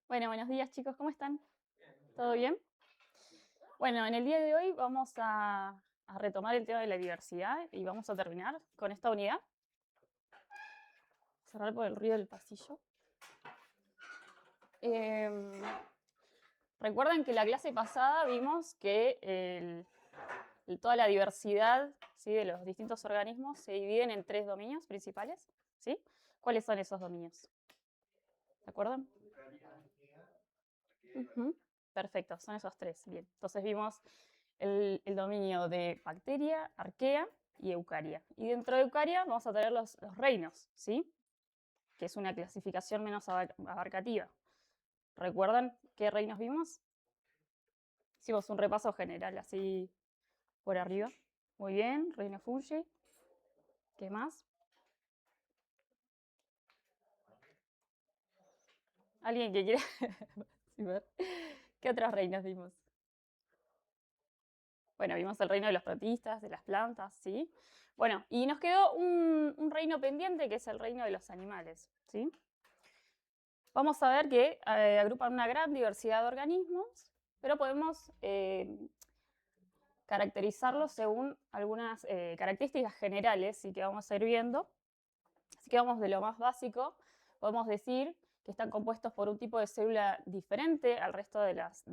Bueno, buenos días chicos, ¿cómo están? ¿Todo bien? Bueno, en el día de hoy vamos a retomar el tema de la diversidad y vamos a terminar con esta unidad. Cerrar por el ruido del pasillo. Recuerdan que la clase pasada vimos que toda la diversidad, ¿sí?, de los distintos organismos se dividen en 3 dominios principales. ¿Sí? ¿Cuáles son esos dominios? ¿Se acuerdan? Perfecto, son esos 3. Bien, entonces vimos el dominio de bacteria, arquea y eucaria. Y dentro de eucaria vamos a tener los reinos, ¿sí? Que es una clasificación menos abarcativa. ¿Recuerdan qué reinos vimos? Hicimos un repaso general así por arriba. Muy bien, reino Fungi. ¿Qué más? ¿Alguien que quiera? ¿Qué otros reinos vimos? Bueno, vimos el reino de los protistas, de las plantas, ¿sí? Bueno, y nos quedó un reino pendiente, que es el reino de los animales, ¿sí? Vamos a ver que agrupan una gran diversidad de organismos, pero podemos caracterizarlos según algunas características generales, ¿sí?, que vamos a ir viendo. Así que vamos de lo más básico. Podemos decir que están compuestos por un tipo de célula diferente al resto de los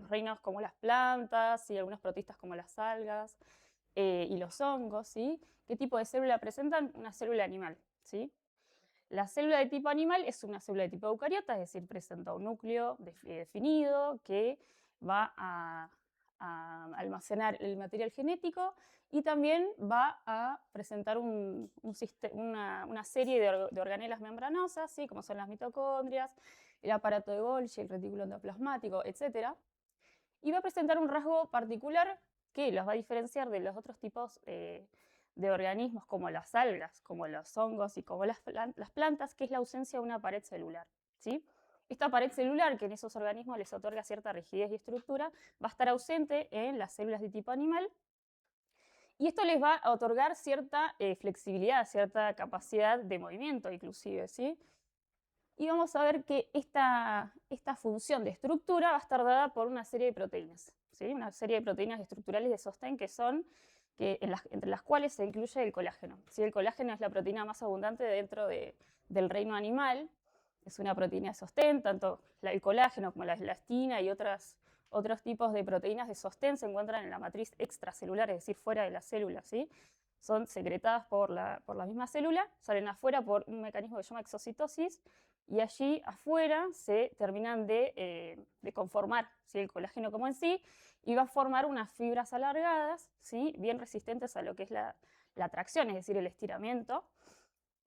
reinos, como las plantas y algunos protistas como las algas y los hongos, ¿sí? ¿Qué tipo de célula presentan? Una célula animal, ¿sí? La célula de tipo animal es una célula de tipo eucariota, es decir, presenta un núcleo definido que va a almacenar el material genético y también va a presentar una serie de organelas membranosas, ¿sí?, como son las mitocondrias, el aparato de Golgi, el retículo endoplasmático, etc. Y va a presentar un rasgo particular que los va a diferenciar de los otros tipos de organismos, como las algas, como los hongos y como las plantas, que es la ausencia de una pared celular, ¿sí? Esta pared celular, que en esos organismos les otorga cierta rigidez y estructura, va a estar ausente en las células de tipo animal, y esto les va a otorgar cierta flexibilidad, cierta capacidad de movimiento inclusive, ¿sí? Y vamos a ver que esta función de estructura va a estar dada por una serie de proteínas, ¿sí? Una serie de proteínas estructurales de sostén entre las cuales se incluye el colágeno, ¿sí? El colágeno es la proteína más abundante dentro del reino animal. Es una proteína de sostén, tanto el colágeno como la elastina y otros tipos de proteínas de sostén se encuentran en la matriz extracelular, es decir, fuera de la célula, ¿sí? Son secretadas por la misma célula, salen afuera por un mecanismo que se llama exocitosis, y allí afuera se terminan de conformar, ¿sí?, el colágeno como en sí, y va a formar unas fibras alargadas, ¿sí?, bien resistentes a lo que es la tracción, es decir, el estiramiento,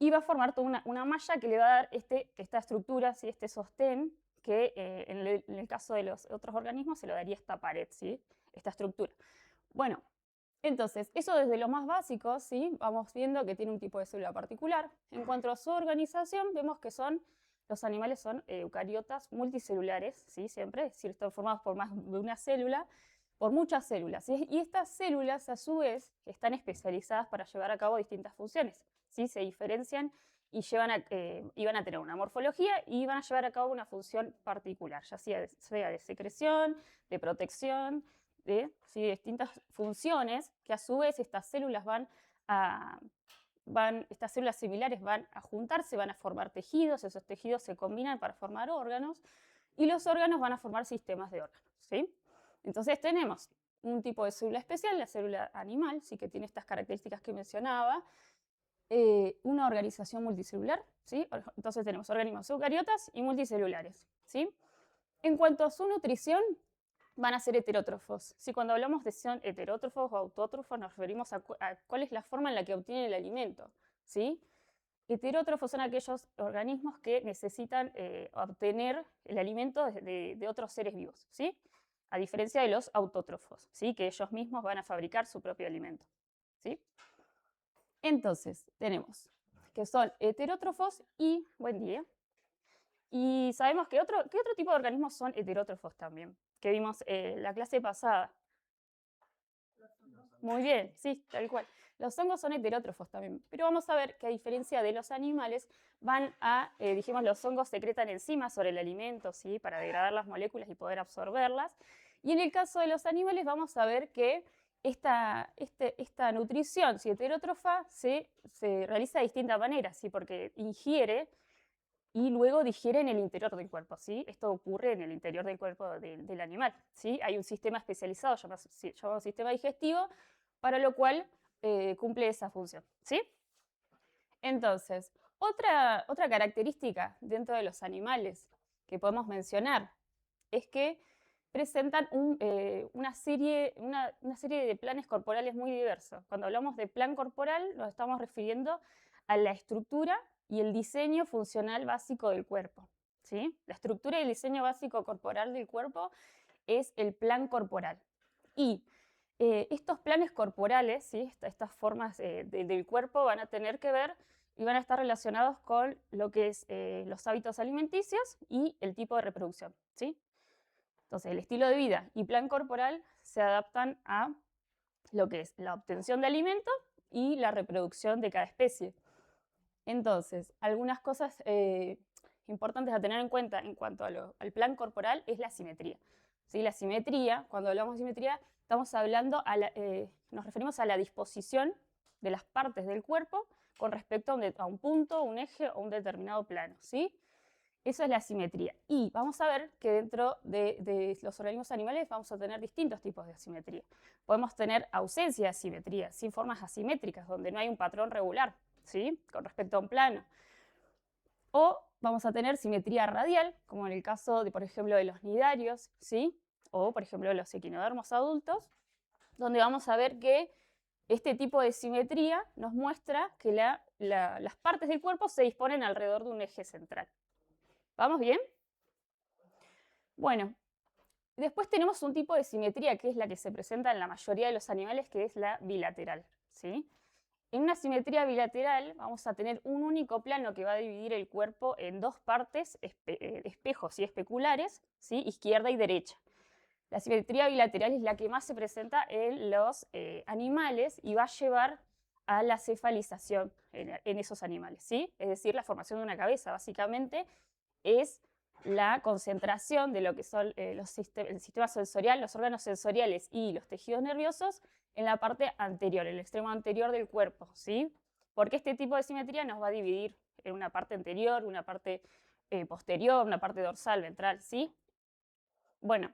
y va a formar toda una malla que le va a dar esta estructura, ¿sí?, este sostén, que en el caso de los otros organismos se lo daría esta pared, ¿sí?, esta estructura. Bueno, entonces, eso desde lo más básico, ¿sí?, vamos viendo que tiene un tipo de célula particular. En cuanto a su organización, vemos que los animales son eucariotas multicelulares, ¿sí?, siempre, es decir, están formados por más de una célula, por muchas células, ¿sí? Y estas células, a su vez, están especializadas para llevar a cabo distintas funciones, ¿sí? Se diferencian y van a tener una morfología y van a llevar a cabo una función particular, ya sea de secreción, de protección, de distintas funciones, que a su vez estas células estas células similares van a juntarse, van a formar tejidos, esos tejidos se combinan para formar órganos, y los órganos van a formar sistemas de órganos, ¿sí? Entonces tenemos un tipo de célula especial, la célula animal, sí, que tiene estas características que mencionaba, una organización multicelular, ¿sí? Entonces tenemos organismos eucariotas y multicelulares, ¿sí? En cuanto a su nutrición, van a ser heterótrofos. ¿Sí? Cuando hablamos de si son heterótrofos o autótrofos, nos referimos a cuál es la forma en la que obtienen el alimento, ¿sí? Heterótrofos son aquellos organismos que necesitan obtener el alimento de otros seres vivos, ¿sí? A diferencia de los autótrofos, ¿sí?, que ellos mismos van a fabricar su propio alimento, ¿sí? Entonces, tenemos que son heterótrofos y, buen día, y sabemos que ¿qué otro tipo de organismos son heterótrofos también? Que vimos la clase pasada. Muy bien, sí, tal cual. Los hongos son heterótrofos también, pero vamos a ver que a diferencia de los animales, dijimos, los hongos secretan enzimas sobre el alimento, ¿sí? Para degradar las moléculas y poder absorberlas. Y en el caso de los animales vamos a ver que esta nutrición, ¿sí? Heterótrofa, se realiza de distintas maneras, ¿sí? Porque ingiere y luego digiere en el interior del cuerpo, ¿sí? Esto ocurre en el interior del cuerpo del animal, ¿sí? Hay un sistema especializado llamado sistema digestivo, para lo cual cumple esa función, ¿sí? Entonces, otra característica dentro de los animales que podemos mencionar es que presentan una serie de planes corporales muy diversos. Cuando hablamos de plan corporal, nos estamos refiriendo a la estructura y el diseño funcional básico del cuerpo, ¿sí? La estructura y el diseño básico corporal del cuerpo es el plan corporal. Y estos planes corporales, ¿sí? Estas formas del cuerpo van a tener que ver y van a estar relacionados con lo que es los hábitos alimenticios y el tipo de reproducción, ¿sí? Entonces, el estilo de vida y plan corporal se adaptan a lo que es la obtención de alimento y la reproducción de cada especie. Entonces, algunas cosas importantes a tener en cuenta en cuanto al plan corporal es la simetría. ¿Sí? La simetría, cuando hablamos de simetría, estamos hablando, nos referimos a la disposición de las partes del cuerpo con respecto a un punto, un eje o un determinado plano, ¿sí? Eso es la simetría. Y vamos a ver que dentro de los organismos animales vamos a tener distintos tipos de asimetría. Podemos tener ausencia de asimetría, sin formas asimétricas, donde no hay un patrón regular, ¿sí? Con respecto a un plano. O vamos a tener simetría radial, como en el caso de, por ejemplo, de los nidarios, ¿sí? O, por ejemplo, de los equinodermos adultos, donde vamos a ver que este tipo de simetría nos muestra que las partes del cuerpo se disponen alrededor de un eje central. ¿Vamos bien? Bueno, después tenemos un tipo de simetría que es la que se presenta en la mayoría de los animales, que es la bilateral, ¿sí? En una simetría bilateral vamos a tener un único plano que va a dividir el cuerpo en dos partes, espejos y especulares, ¿sí? Izquierda y derecha. La simetría bilateral es la que más se presenta en los animales y va a llevar a la cefalización en esos animales, ¿sí? Es decir, la formación de una cabeza, básicamente, es la concentración de lo que son el sistema sensorial, los órganos sensoriales y los tejidos nerviosos en la parte anterior, en el extremo anterior del cuerpo, ¿sí? Porque este tipo de simetría nos va a dividir en una parte anterior, una parte posterior, una parte dorsal, ventral, ¿sí? Bueno,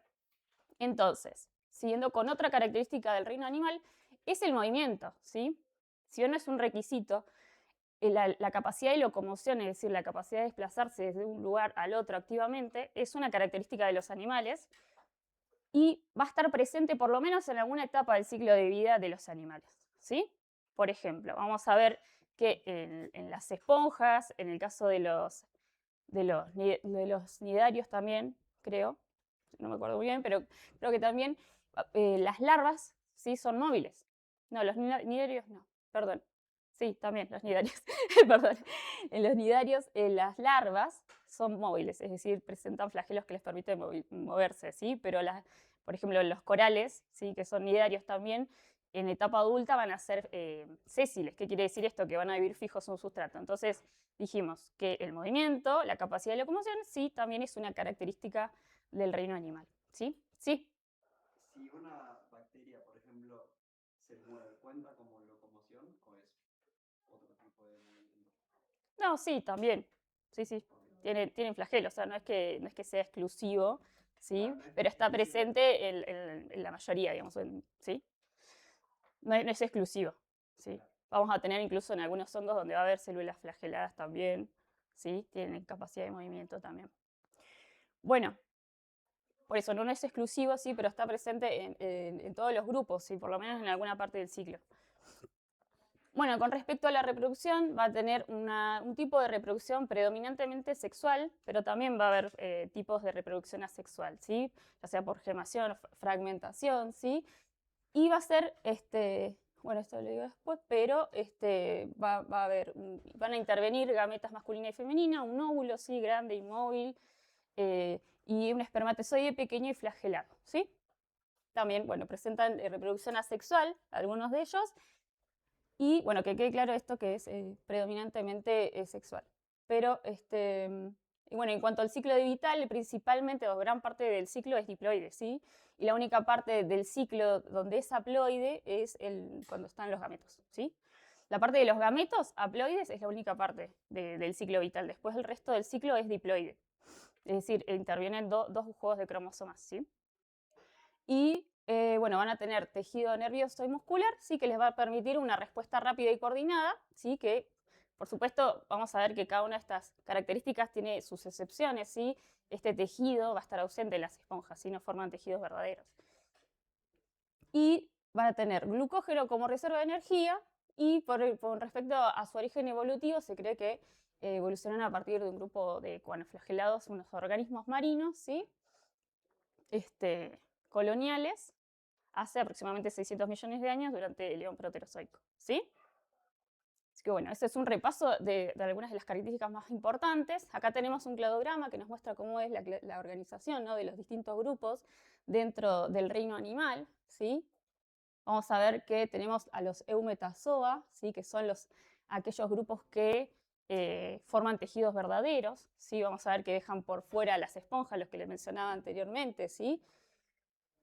entonces, siguiendo con otra característica del reino animal, es el movimiento, ¿sí? Si bien no es un requisito, la capacidad de locomoción, es decir, la capacidad de desplazarse desde un lugar al otro activamente, es una característica de los animales y va a estar presente por lo menos en alguna etapa del ciclo de vida de los animales, ¿sí? Por ejemplo, vamos a ver que en las esponjas, en el caso de los nidarios también, creo, no me acuerdo muy bien, pero creo que también las larvas, ¿sí? Son móviles. No, los nidarios no, perdón. Sí, también los nidarios, perdón. En los nidarios las larvas son móviles, es decir, presentan flagelos que les permiten moverse, ¿sí? Pero por ejemplo, los corales, ¿sí? Que son nidarios también, en etapa adulta van a ser sésiles. ¿Qué quiere decir esto? Que van a vivir fijos en un sustrato. Entonces, dijimos que el movimiento, la capacidad de locomoción, sí, también es una característica del reino animal, ¿sí? Sí. Si una bacteria, por ejemplo, se mueve, ¿cuenta como locomoción o es otro tipo de movimiento? No, sí, también. Sí, sí. Tienen flagelos, o sea, no es que sea exclusivo, ¿sí? Claro, no es Pero está exclusivo. presente en la mayoría, digamos, ¿sí? No es exclusivo, ¿sí? Claro. Vamos a tener incluso en algunos hongos donde va a haber células flageladas también, ¿sí? Tienen capacidad de movimiento también. Bueno, por eso no es exclusivo, sí, pero está presente en todos los grupos, ¿sí? Por lo menos en alguna parte del ciclo. Bueno, con respecto a la reproducción, va a tener un tipo de reproducción predominantemente sexual, pero también va a haber tipos de reproducción asexual, ¿sí? Ya sea por gemación o fragmentación, ¿sí? Y va a ser, bueno, esto lo digo después, pero van a intervenir gametas masculina y femenina, un óvulo, ¿sí? Grande, inmóvil, y un espermatozoide pequeño y flagelado, ¿sí? También, bueno, presentan reproducción asexual, algunos de ellos, Y bueno, que quede claro esto que es predominantemente sexual. Pero, y bueno, en cuanto al ciclo de vital, principalmente, o gran parte del ciclo es diploide, ¿sí? Y la única parte del ciclo donde es haploide es cuando están los gametos, ¿sí? La parte de los gametos haploides es la única parte del ciclo vital. Después el resto del ciclo es diploide. Es decir, intervienen dos juegos de cromosomas, ¿sí? Y bueno, van a tener tejido nervioso y muscular, sí, que les va a permitir una respuesta rápida y coordinada, sí, que por supuesto vamos a ver que cada una de estas características tiene sus excepciones, sí. Este tejido va a estar ausente en las esponjas, ¿sí? No forman tejidos verdaderos. Y van a tener glucógeno como reserva de energía, y con respecto a su origen evolutivo, se cree que evolucionan a partir de un grupo de cuanoflagelados, unos organismos marinos, ¿sí? Coloniales, hace aproximadamente 600 millones de años durante el Eón proterozoico, ¿sí? Así que bueno, ese es un repaso de algunas de las características más importantes. Acá tenemos un cladograma que nos muestra cómo es la organización, ¿no?, de los distintos grupos dentro del reino animal, ¿sí? Vamos a ver que tenemos a los eumetazoa, ¿sí?, que son aquellos grupos que forman tejidos verdaderos, ¿sí? Vamos a ver que dejan por fuera las esponjas, los que les mencionaba anteriormente, ¿sí?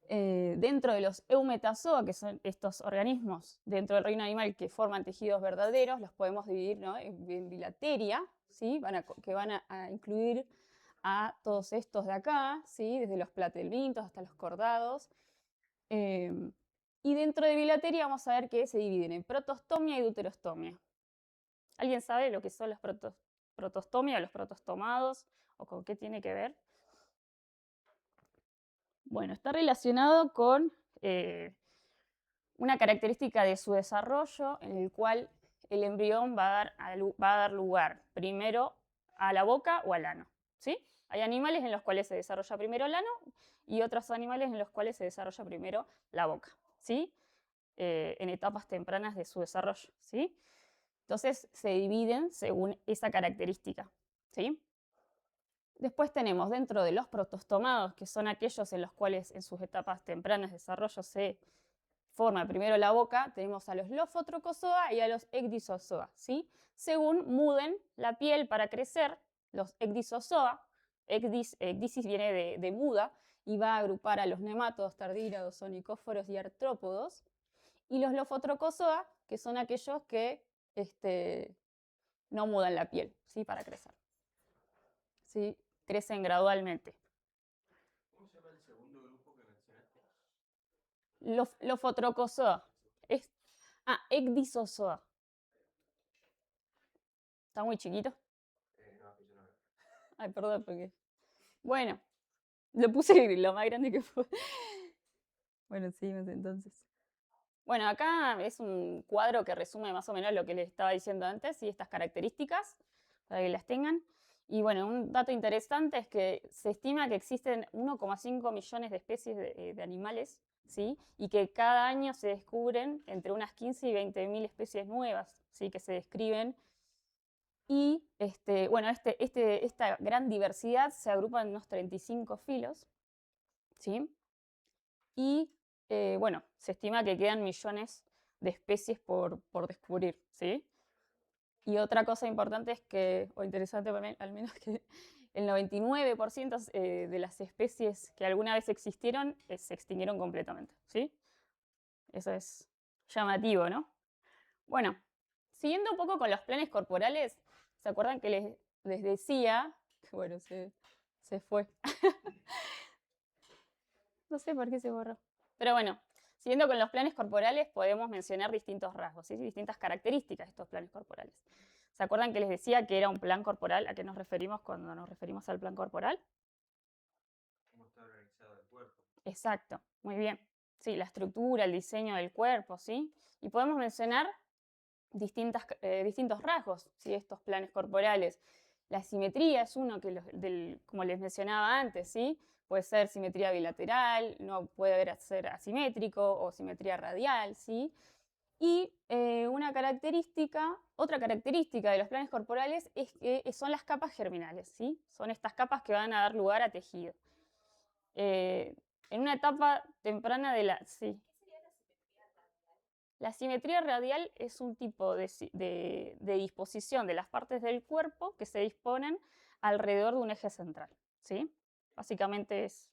Dentro de los eumetazoa, que son estos organismos dentro del reino animal que forman tejidos verdaderos, los podemos dividir, ¿no?, en bilateria, ¿sí? Que van a incluir a todos estos de acá, ¿sí?, desde los platelmintos hasta los cordados. Y dentro de bilateria vamos a ver que se dividen en protostomia y deuterostomia. ¿Alguien sabe lo que son los protostomia o los protostomados? ¿O con qué tiene que ver? Bueno, está relacionado con una característica de su desarrollo en el cual el embrión va a dar lugar primero a la boca o al ano, ¿sí? Hay animales en los cuales se desarrolla primero el ano y otros animales en los cuales se desarrolla primero la boca, ¿sí? En etapas tempranas de su desarrollo, ¿sí? Entonces se dividen según esa característica, ¿sí? Después tenemos dentro de los protostomados, que son aquellos en los cuales en sus etapas tempranas de desarrollo se forma primero la boca, tenemos a los Lophotrochozoa y a los Ecdysozoa, ¿sí? Según muden la piel para crecer, los Ecdysozoa, ecdysis viene de muda, y va a agrupar a los nemátodos, tardígrados, onicóforos y artrópodos, y los Lophotrochozoa, que son aquellos que no mudan la piel, ¿sí?, para crecer, ¿sí? Crecen gradualmente. ¿Cómo se llama el segundo grupo que mencionaste? Lophotrochozoa. Ecdysozoa. ¿Está muy chiquito? No, yo no veo. Ay, perdón, porque... Bueno, lo puse lo más grande que fue. Bueno, seguimos entonces. Bueno, acá es un cuadro que resume más o menos lo que les estaba diciendo antes y estas características, para que las tengan. Y bueno, un dato interesante es que se estima que existen 1,5 millones de especies de animales, ¿sí? Y que cada año se descubren entre unas 15 y 20.000 especies nuevas, ¿sí?, que se describen. Y bueno, esta gran diversidad se agrupa en unos 35 filos, ¿sí? Y bueno, se estima que quedan millones de especies por descubrir, ¿sí? Y otra cosa importante es que, o interesante para mí, al menos, que el 99% de las especies que alguna vez existieron se extinguieron completamente, ¿sí? Eso es llamativo, ¿no? Bueno, siguiendo un poco con los planes corporales, ¿se acuerdan que les decía? Bueno, se fue. No sé por qué se borró. Pero bueno, siguiendo con los planes corporales, podemos mencionar distintos rasgos, ¿sí?, distintas características de estos planes corporales. ¿Se acuerdan que les decía que era un plan corporal? ¿A qué nos referimos cuando nos referimos al plan corporal? ¿Cómo está organizado el cuerpo? Exacto, muy bien. Sí, la estructura, el diseño del cuerpo, ¿sí? Y podemos mencionar distintos rasgos, ¿sí?, de estos planes corporales. La simetría es uno que, como les mencionaba antes, ¿sí? Puede ser simetría bilateral, no puede ser asimétrico o simetría radial, ¿sí? Y otra característica de los planes corporales es que son las capas germinales, ¿sí? Son estas capas que van a dar lugar a tejido. En una etapa temprana de la... Sí. La simetría radial es un tipo de disposición de las partes del cuerpo que se disponen alrededor de un eje central, ¿sí? Básicamente es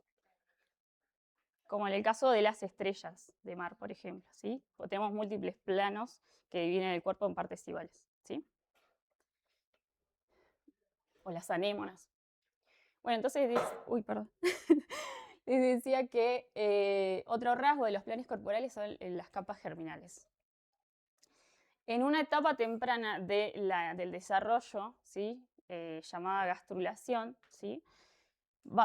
como en el caso de las estrellas de mar, por ejemplo, ¿sí? Porque tenemos múltiples planos que dividen el cuerpo en partes iguales, ¿sí? O las anémonas. Bueno, entonces, uy, perdón. Les decía que otro rasgo de los planes corporales son las capas germinales. En una etapa temprana del desarrollo, ¿sí? Llamada gastrulación, ¿sí?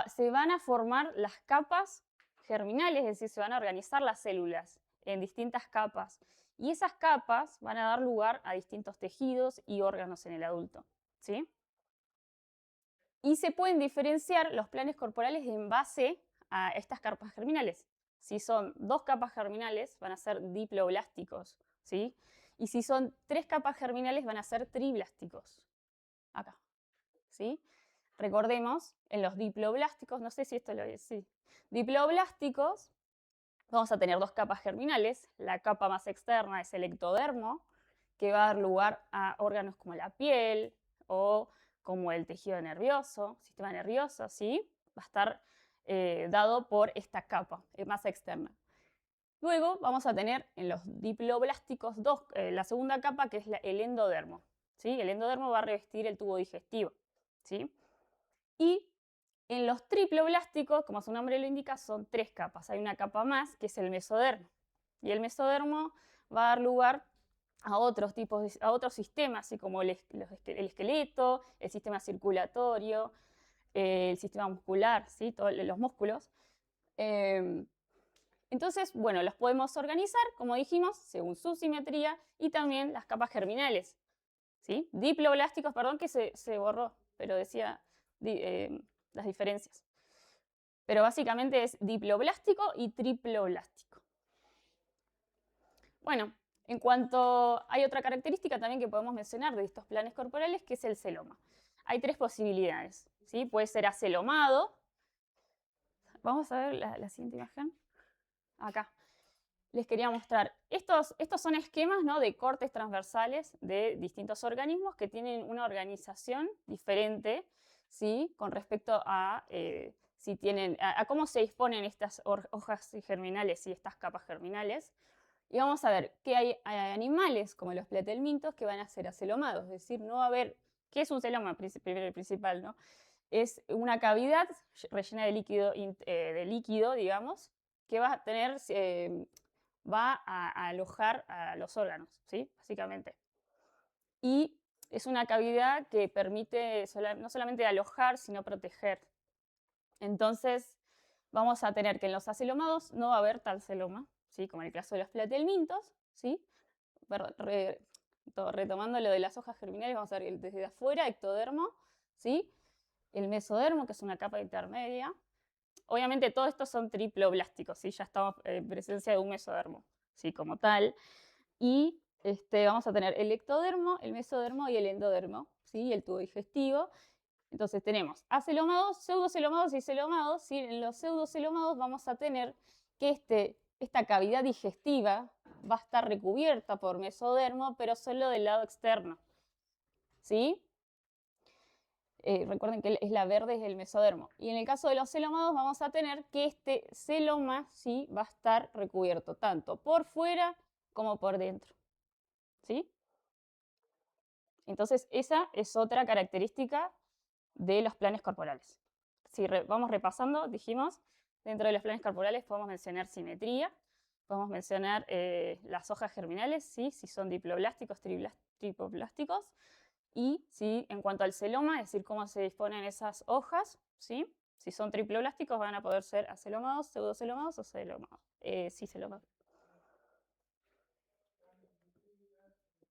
Se van a formar las capas germinales, es decir, se van a organizar las células en distintas capas. Y esas capas van a dar lugar a distintos tejidos y órganos en el adulto, ¿sí? Y se pueden diferenciar los planes corporales en base a estas capas germinales. Si son 2 capas germinales, van a ser diploblásticos, ¿sí? Y si son 3 capas germinales, van a ser triblásticos. Acá, ¿sí? Recordemos, en los diploblásticos, no sé si esto lo es, sí. Diploblásticos, vamos a tener 2 capas germinales. La capa más externa es el ectodermo, que va a dar lugar a órganos como la piel o como el tejido nervioso, sistema nervioso, ¿sí? Va a estar dado por esta capa más externa. Luego vamos a tener en los diploblásticos la segunda capa, que es el endodermo, ¿sí? El endodermo va a revestir el tubo digestivo, ¿sí? Y en los triploblásticos, como su nombre lo indica, son 3 capas. Hay una capa más, que es el mesodermo. Y el mesodermo va a dar lugar a otros sistemas, así como el esqueleto, el sistema circulatorio, el sistema muscular, ¿sí? Todos los músculos. Entonces, bueno, los podemos organizar, como dijimos, según su simetría y también las capas germinales, ¿sí? Diploblásticos, perdón que se borró, pero decía las diferencias. Pero básicamente es diploblástico y triploblástico. Bueno, en cuanto hay otra característica también que podemos mencionar de estos planes corporales, que es el celoma. Hay 3 posibilidades, ¿sí? Puede ser acelomado. Vamos a ver la siguiente imagen. Acá. Les quería mostrar. Estos son esquemas, ¿no? De cortes transversales de distintos organismos que tienen una organización diferente, ¿sí? Con respecto a, a cómo se disponen estas hojas germinales y estas capas germinales. Y vamos a ver que hay animales como los platelmintos que van a ser acelomados, es decir, no va a haber, ¿qué es un celoma? Primero y principal, ¿no? Es una cavidad rellena de líquido, digamos, que va a tener, va a alojar a los órganos, ¿sí? Básicamente. Y es una cavidad que permite no solamente alojar, sino proteger. Entonces, vamos a tener que en los acelomados no va a haber tal celoma, ¿sí? Como en el caso de los platelmintos, ¿sí? Retomando lo de las hojas germinales, vamos a ver desde afuera, ectodermo, ¿sí? El mesodermo, que es una capa intermedia. Obviamente todos estos son triploblásticos, ¿sí? Ya estamos en presencia de un mesodermo, ¿sí? Como tal. Y vamos a tener el ectodermo, el mesodermo y el endodermo, ¿sí? El tubo digestivo. Entonces tenemos acelomados, pseudocelomados y celomados, ¿sí? En los pseudocelomados vamos a tener que esta cavidad digestiva va a estar recubierta por mesodermo, pero solo del lado externo, ¿sí? Recuerden que es la verde, es el mesodermo. Y en el caso de los celomados vamos a tener que este celoma, ¿sí? Va a estar recubierto tanto por fuera como por dentro, ¿sí? Entonces esa es otra característica de los planes corporales. Si vamos repasando, dijimos, dentro de los planes corporales podemos mencionar simetría, podemos mencionar las hojas germinales, ¿sí? Si son diploblásticos, triploblasticos, y ¿sí? En cuanto al celoma, es decir, cómo se disponen esas hojas, ¿sí? Si son triploblásticos van a poder ser acelomados, pseudocelomados o celomados. Celomados.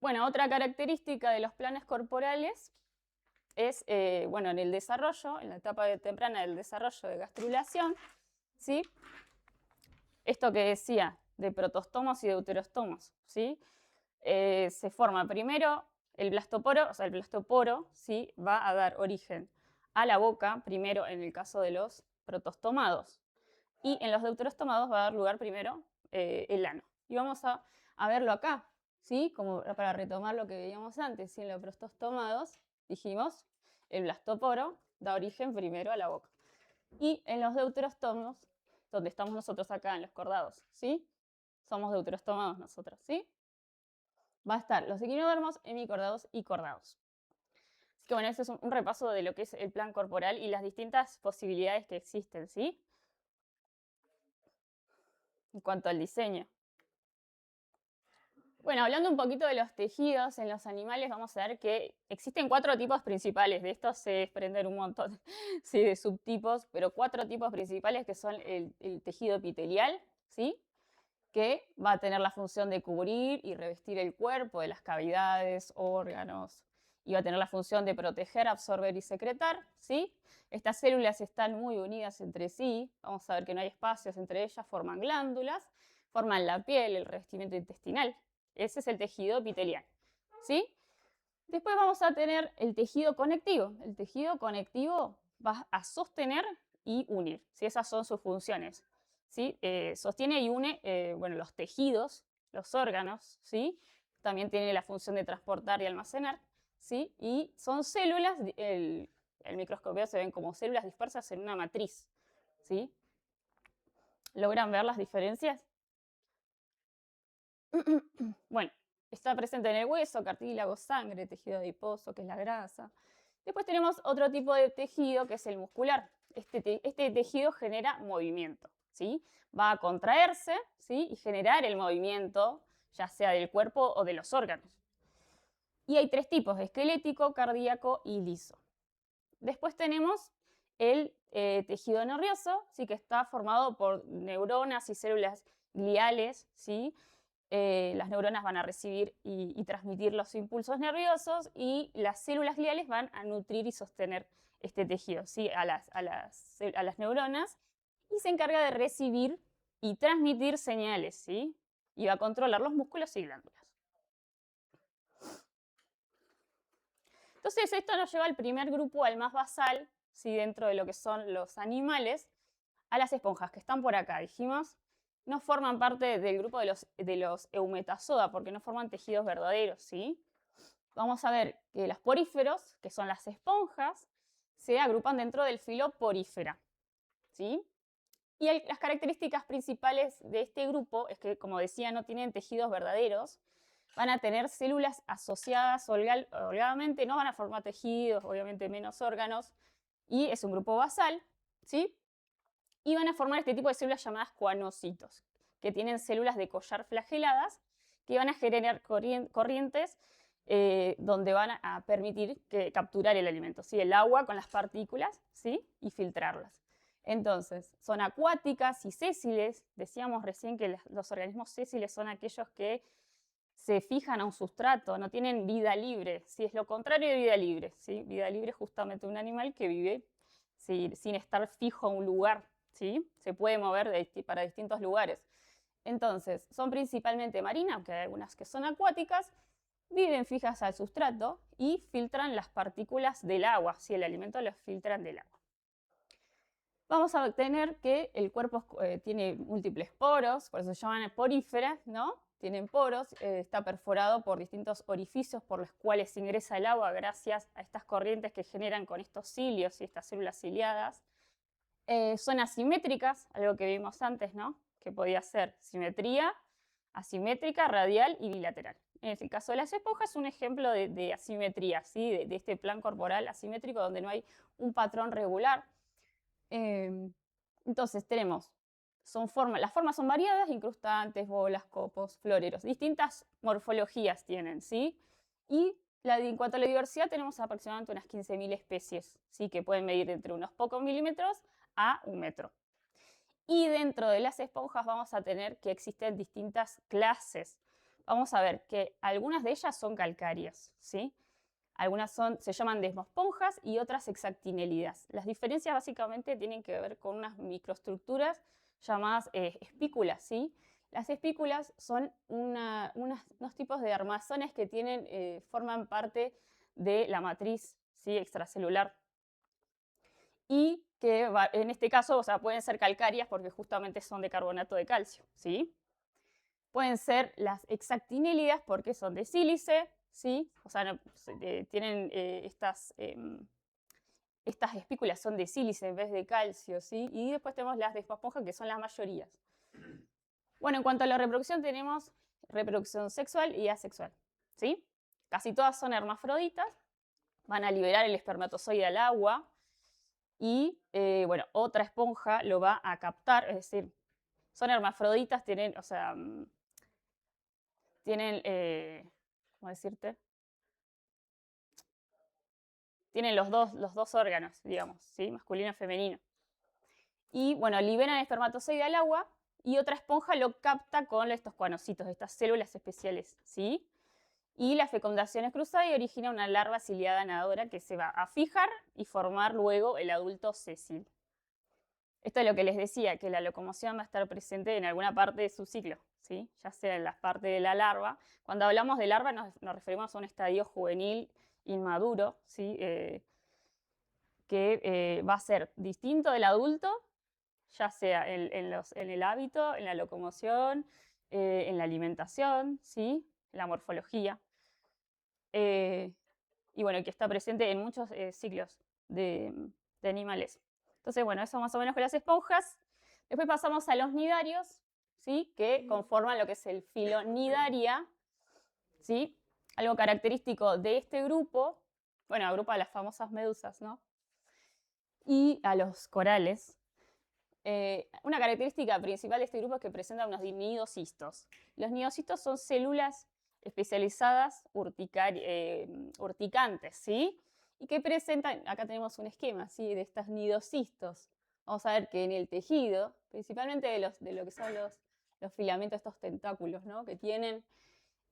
Bueno, otra característica de los planes corporales es, bueno, en el desarrollo, en la etapa temprana del desarrollo de gastrulación, ¿sí? Esto que decía de protostomos y deuterostomos, ¿sí? Se forma primero el blastoporo, o sea, el blastoporo, ¿sí? Va a dar origen a la boca, primero en el caso de los protostomados. Y en los deuterostomados va a dar lugar primero el ano. Y vamos a a verlo acá, ¿sí? Como para retomar lo que veíamos antes, ¿sí? En los protostomados dijimos, el blastoporo da origen primero a la boca. Y en los deuterostomos, donde estamos nosotros acá, en los cordados, ¿sí? Somos deuterostomados nosotros, ¿sí? Va a estar los equinodermos, hemicordados y cordados. Así que bueno, ese es un repaso de lo que es el plan corporal y las distintas posibilidades que existen, ¿sí? En cuanto al diseño. Bueno, hablando un poquito de los tejidos en los animales, vamos a ver que existen 4 tipos principales. De estos se desprenden un montón sí, de subtipos, pero 4 tipos principales que son el tejido epitelial, ¿sí? Que va a tener la función de cubrir y revestir el cuerpo de las cavidades, órganos, y va a tener la función de proteger, absorber y secretar, ¿sí? Estas células están muy unidas entre sí, vamos a ver que no hay espacios entre ellas, forman glándulas, forman la piel, el revestimiento intestinal. Ese es el tejido epitelial, ¿sí? Después vamos a tener el tejido conectivo. El tejido conectivo va a sostener y unir, ¿sí? Esas son sus funciones, ¿sí? Sostiene y une bueno, los tejidos, los órganos, ¿sí? También tiene la función de transportar y almacenar, ¿sí? Y son células, el microscopio se ven como células dispersas en una matriz, ¿sí? ¿Logran ver las diferencias? Bueno, está presente en el hueso, cartílago, sangre, tejido adiposo, que es la grasa. Después tenemos otro tipo de tejido, que es el muscular. Este tejido genera movimiento, ¿sí? Va a contraerse, ¿sí? Y generar el movimiento, ya sea del cuerpo o de los órganos. Y hay 3 tipos, esquelético, cardíaco y liso. Después tenemos el tejido nervioso, ¿sí? Que está formado por neuronas y células gliales, ¿sí? Las neuronas van a recibir y transmitir los impulsos nerviosos y las células gliales van a nutrir y sostener este tejido, ¿sí? a las neuronas, y se encarga de recibir y transmitir señales, ¿sí? Y va a controlar los músculos y glándulas. Entonces esto nos lleva al primer grupo, al más basal, ¿sí? Dentro de lo que son los animales, a las esponjas, que están por acá, dijimos. No forman parte del grupo de los eumetazoa, porque no forman tejidos verdaderos, ¿sí? Vamos a ver que los poríferos, que son las esponjas, se agrupan dentro del filo porífera, ¿sí? Y las características principales de este grupo es que, como decía, no tienen tejidos verdaderos, van a tener células asociadas holgadamente, no van a formar tejidos, obviamente menos órganos, y es un grupo basal, ¿sí? Y van a formar este tipo de células llamadas coanocitos, que tienen células de collar flageladas, que van a generar corrientes donde van a permitir capturar el alimento, ¿sí? El agua con las partículas, ¿sí? Y filtrarlas. Entonces, son acuáticas y sésiles. Decíamos recién que los organismos sésiles son aquellos que se fijan a un sustrato, no tienen vida libre, ¿sí? Es lo contrario de vida libre, ¿sí? Vida libre es justamente un animal que vive sin estar fijo a un lugar, ¿sí? Se puede mover para distintos lugares. Entonces, son principalmente marinas, aunque hay algunas que son acuáticas, viven fijas al sustrato y filtran las partículas del agua, ¿sí? El alimento lo filtran del agua. Vamos a obtener que el cuerpo tiene múltiples poros, por eso se llaman poríferas, ¿no? Tienen poros, está perforado por distintos orificios por los cuales ingresa el agua gracias a estas corrientes que generan con estos cilios y estas células ciliadas. Son asimétricas, algo que vimos antes, ¿no? Que podía ser simetría, asimétrica, radial y bilateral. En el caso de las esponjas es un ejemplo de asimetría, ¿sí? De este plan corporal asimétrico donde no hay un patrón regular. Entonces tenemos, las formas son variadas, incrustantes, bolas, copos, floreros, distintas morfologías tienen, ¿sí? Y en cuanto a la diversidad tenemos aproximadamente unas 15.000 especies, ¿sí? Que pueden medir entre unos pocos milímetros a 1 metro. Y dentro de las esponjas vamos a tener que existen distintas clases. Vamos a ver que algunas de ellas son calcáreas, ¿sí? Algunas se llaman desmosponjas y otras hexactinelidas. Las diferencias básicamente tienen que ver con unas microestructuras llamadas espículas, ¿sí? Las espículas son unos tipos de armazones que forman parte de la matriz, ¿sí? Extracelular. Y que en este caso, o sea, pueden ser calcáreas porque justamente son de carbonato de calcio, ¿sí? Pueden ser las exactinélidas porque son de sílice, ¿sí? O sea, tienen estas espículas son de sílice en vez de calcio, ¿sí? Y después tenemos las de esponja, que son las mayorías. Bueno, en cuanto a la reproducción, tenemos reproducción sexual y asexual, ¿sí? Casi todas son hermafroditas, van a liberar el espermatozoide al agua y, bueno, otra esponja lo va a captar, es decir, son hermafroditas, tienen, o sea, tienen, ¿cómo decirte? Tienen los dos órganos, digamos, ¿sí? Masculino y femenino. Y, bueno, liberan el espermatozoide al agua y otra esponja lo capta con estos cuanocitos, estas células especiales, ¿sí? Y la fecundación es cruzada y origina una larva ciliada nadadora que se va a fijar y formar luego el adulto sésil. Esto es lo que les decía, que la locomoción va a estar presente en alguna parte de su ciclo, ¿sí? Ya sea en la parte de la larva. Cuando hablamos de larva nos referimos a un estadio juvenil inmaduro, ¿sí? Que va a ser distinto del adulto, ya sea en el hábito, en la locomoción, en la alimentación, ¿sí? La morfología. Y bueno, que está presente en muchos ciclos de animales. Entonces, bueno, eso más o menos con las esponjas. Después pasamos a los nidarios, ¿sí? Que conforman lo que es el filo Nidaria, ¿sí? Algo característico de este grupo, bueno, agrupa a las famosas medusas, ¿no? Y a los corales. Una característica principal de este grupo es que presenta unos nidocistos. Los nidocistos son células especializadas urticantes, ¿sí? Y que presentan, acá tenemos un esquema, ¿sí? De estos nidocistos. Vamos a ver que en el tejido, principalmente de lo que son los filamentos, estos tentáculos, ¿no? Que tienen,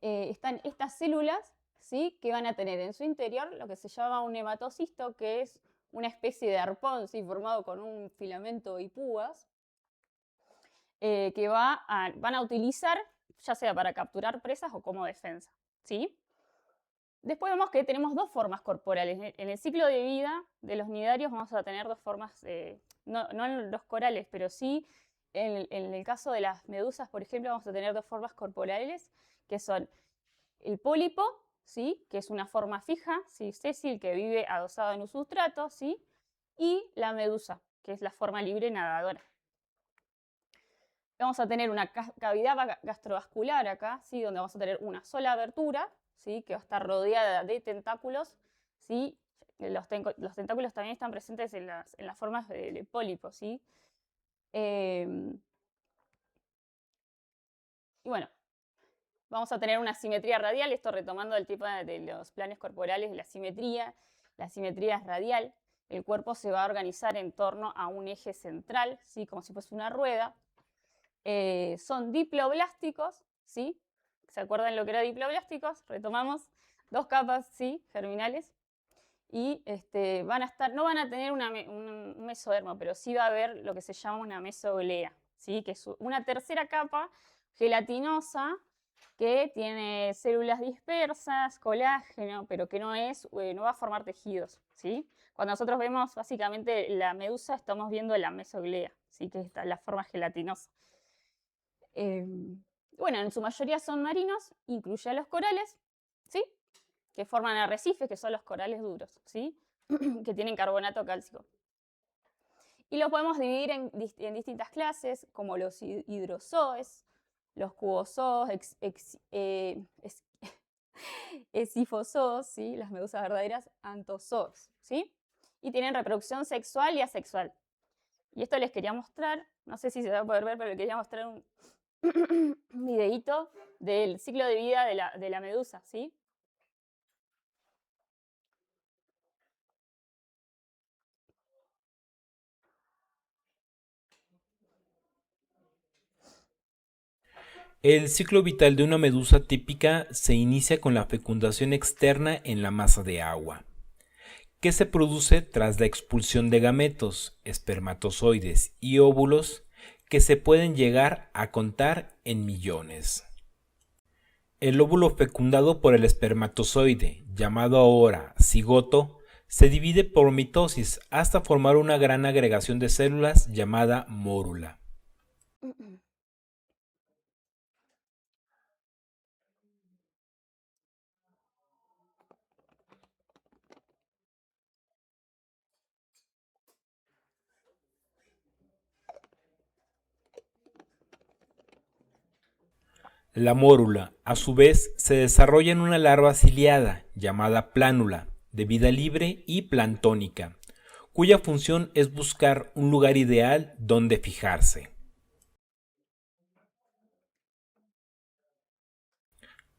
están estas células, ¿sí? Que van a tener en su interior lo que se llama un hematocisto, que es una especie de arpón, ¿sí? Formado con un filamento y púas, que van a utilizar ya sea para capturar presas o como defensa, ¿sí? Después vemos que tenemos dos formas corporales. En el ciclo de vida de los nidarios vamos a tener dos formas, no en los corales, pero sí en el caso de las medusas, por ejemplo, vamos a tener dos formas corporales, que son el pólipo, ¿sí? Que es una forma fija, ¿sí? Sésil, que vive adosado en un sustrato, ¿sí? Y la medusa, que es la forma libre nadadora. Vamos a tener una cavidad gastrovascular acá, ¿sí? Donde vamos a tener una sola abertura, ¿sí? Que va a estar rodeada de tentáculos, ¿sí? Los tentáculos también están presentes en las formas de pólipo, ¿sí? Y bueno, vamos a tener una simetría radial, esto retomando el tipo de los planes corporales, la simetría es radial. El cuerpo se va a organizar en torno a un eje central, ¿sí? Como si fuese una rueda. Son diploblásticos, ¿sí? ¿Se acuerdan lo que era diploblásticos? Retomamos, dos capas, ¿sí? Germinales. Y no van a tener un mesodermo, pero sí va a haber lo que se llama una mesoglea, ¿sí? Que es una tercera capa gelatinosa que tiene células dispersas, colágeno, pero que no va a formar tejidos, ¿sí? Cuando nosotros vemos básicamente la medusa, estamos viendo la mesoglea, ¿sí? Que es la forma gelatinosa. Bueno, en su mayoría son marinos, incluye a los corales, ¿sí? Que forman arrecifes, que son los corales duros, ¿sí? Que tienen carbonato cálcico. Y lo podemos dividir en distintas clases, como los hidrozoes, los cubozoos, esquifozoos, ¿sí? Las medusas verdaderas, antozoos, ¿sí? Y tienen reproducción sexual y asexual. Y esto les quería mostrar, no sé si se va a poder ver, pero les quería mostrar un videíto del ciclo de vida de la medusa, ¿sí? El ciclo vital de una medusa típica se inicia con la fecundación externa en la masa de agua, que se produce tras la expulsión de gametos, espermatozoides y óvulos que se pueden llegar a contar en millones. El óvulo fecundado por el espermatozoide, llamado ahora cigoto, se divide por mitosis hasta formar una gran agregación de células llamada mórula. La mórula, a su vez, se desarrolla en una larva ciliada, llamada plánula, de vida libre y planctónica, cuya función es buscar un lugar ideal donde fijarse.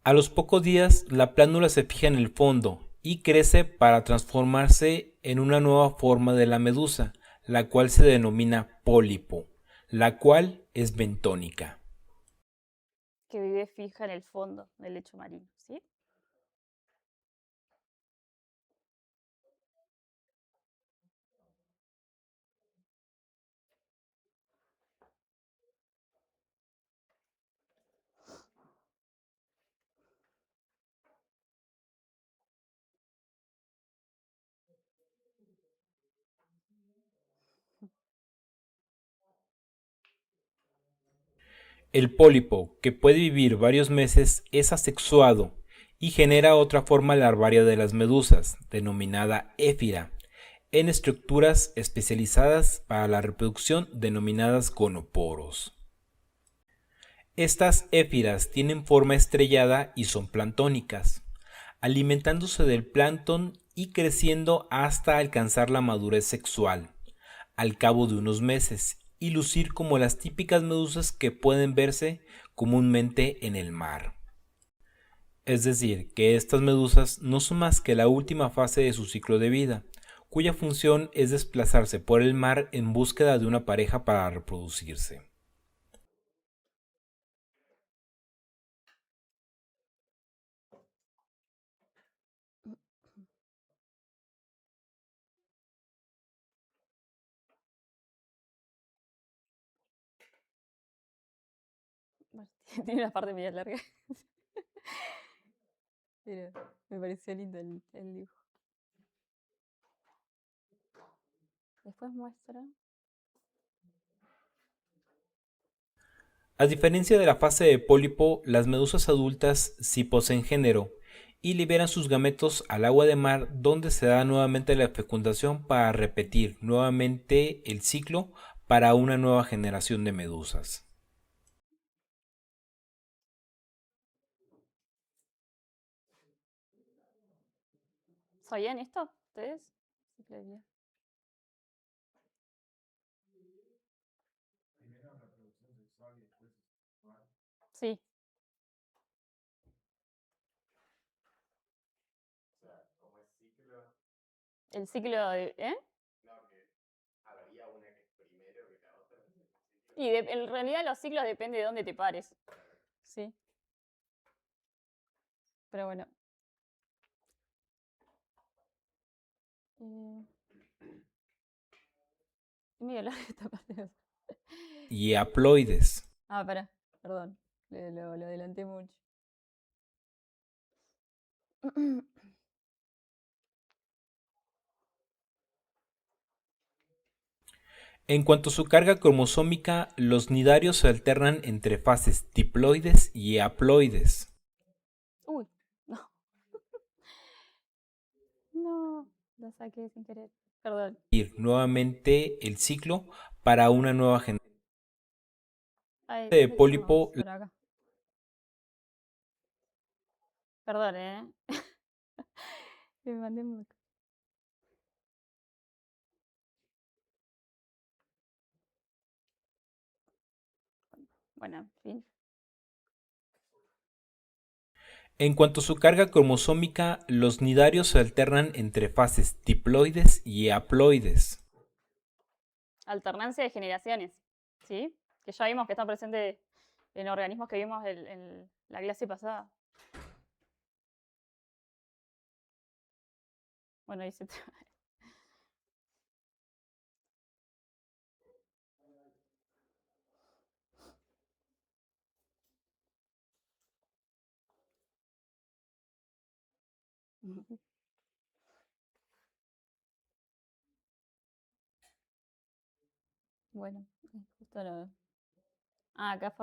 A los pocos días, la plánula se fija en el fondo y crece para transformarse en una nueva forma de la medusa, la cual se denomina pólipo, la cual es bentónica. Que vive fija en el fondo del lecho marino, ¿sí? El pólipo, que puede vivir varios meses, es asexuado y genera otra forma larvaria de las medusas, denominada éfira, en estructuras especializadas para la reproducción denominadas gonoporos. Estas éfiras tienen forma estrellada y son planctónicas, alimentándose del plancton y creciendo hasta alcanzar la madurez sexual, al cabo de unos meses, y lucir como las típicas medusas que pueden verse comúnmente en el mar. Es decir, que estas medusas no son más que la última fase de su ciclo de vida, cuya función es desplazarse por el mar en búsqueda de una pareja para reproducirse. Bueno, tiene una parte media larga. Pero me pareció lindo el dibujo. Después muestra. A diferencia de la fase de pólipo, las medusas adultas sí poseen género y liberan sus gametos al agua de mar, donde se da nuevamente la fecundación para repetir nuevamente el ciclo para una nueva generación de medusas. ¿Sabían esto ustedes? Sí, claro. Sí. El ciclo de. ¿Eh? Y en realidad los ciclos depende de dónde te pares. Sí. Pero bueno. Medio larga esta parte. Y haploides. Pará, perdón. Lo adelanté mucho. En cuanto a su carga cromosómica, los nidarios se alternan entre fases diploides y haploides. Uy, no. No, lo saqué sin querer. Perdón. Ir nuevamente el ciclo para una nueva generación Ay, de ¿dónde pólipo. estamos? Por acá. Perdón, ¿eh? Me mandé un... Bueno, en fin. En cuanto a su carga cromosómica, los nidarios se alternan entre fases diploides y haploides. Alternancia de generaciones, ¿sí? Que ya vimos que está presente en organismos que vimos en la clase pasada. Bueno, ahí se... Bueno, justo lo... acá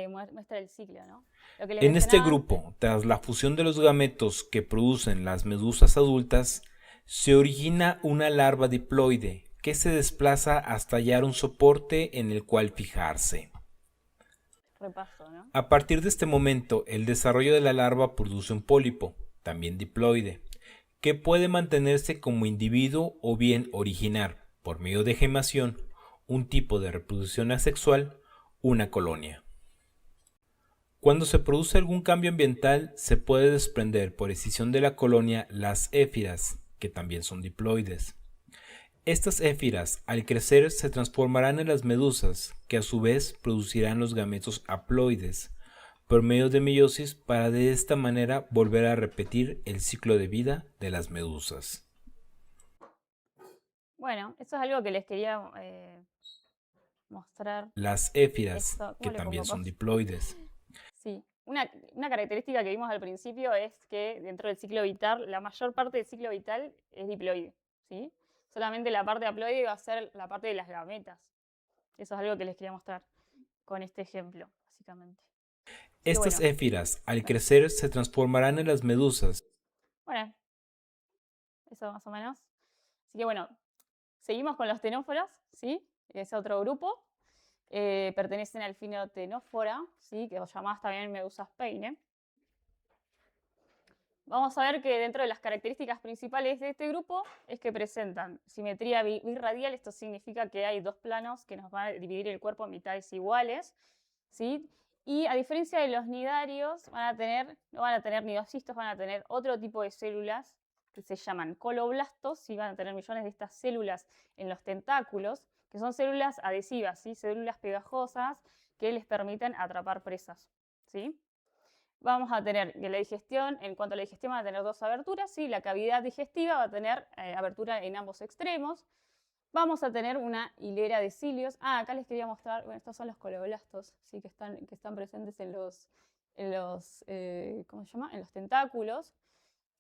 muestra el ciclo, ¿no? Lo que les En este mencionaba grupo, tras la fusión de los gametos que producen las medusas adultas, se origina una larva diploide que se desplaza hasta hallar un soporte en el cual fijarse. repaso, ¿no? A partir de este momento, el desarrollo de la larva produce un pólipo, también diploide, que puede mantenerse como individuo o bien originar, por medio de gemación, un tipo de reproducción asexual, una colonia. Cuando se produce algún cambio ambiental, se puede desprender por escisión de la colonia las éfiras, que también son diploides. Estas éfiras, al crecer, se transformarán en las medusas, que a su vez producirán los gametos haploides, por medio de meiosis, para de esta manera volver a repetir el ciclo de vida de las medusas. Bueno, eso es algo que les quería mostrar. Las éfiras, Esto, ¿cómo que le también pongo son pausa? diploides. Sí, una característica que vimos al principio es que dentro del ciclo vital, la mayor parte del ciclo vital es diploide, ¿sí? Solamente la parte haploide va a ser la parte de las gametas. Eso es algo que les quería mostrar con este ejemplo, básicamente. Estas bueno, éfiras, al crecer, se transformarán en las medusas. bueno, eso más o menos. Así que bueno, seguimos con los ctenóforos, ¿sí? Es otro grupo. Pertenecen al Phynoctenófora, ¿sí? Que os llamás también medusas peine. Vamos a ver que dentro de las características principales de este grupo es que presentan simetría birradial. Esto significa que hay dos planos que nos van a dividir el cuerpo en mitades iguales, ¿sí? Y a diferencia de los nidarios, no van a tener nidocistos, van a tener otro tipo de células que se llaman coloblastos, y van a tener millones de estas células en los tentáculos, que son células adhesivas, ¿sí? Células pegajosas que les permiten atrapar presas, ¿sí? Vamos a tener la digestión, en cuanto a la digestión van a tener dos aberturas, ¿sí? La cavidad digestiva va a tener abertura en ambos extremos. Vamos a tener una hilera de cilios. Acá les quería mostrar, bueno, estos son los coloblastos, ¿sí? que están presentes en los ¿cómo se llama? En los tentáculos.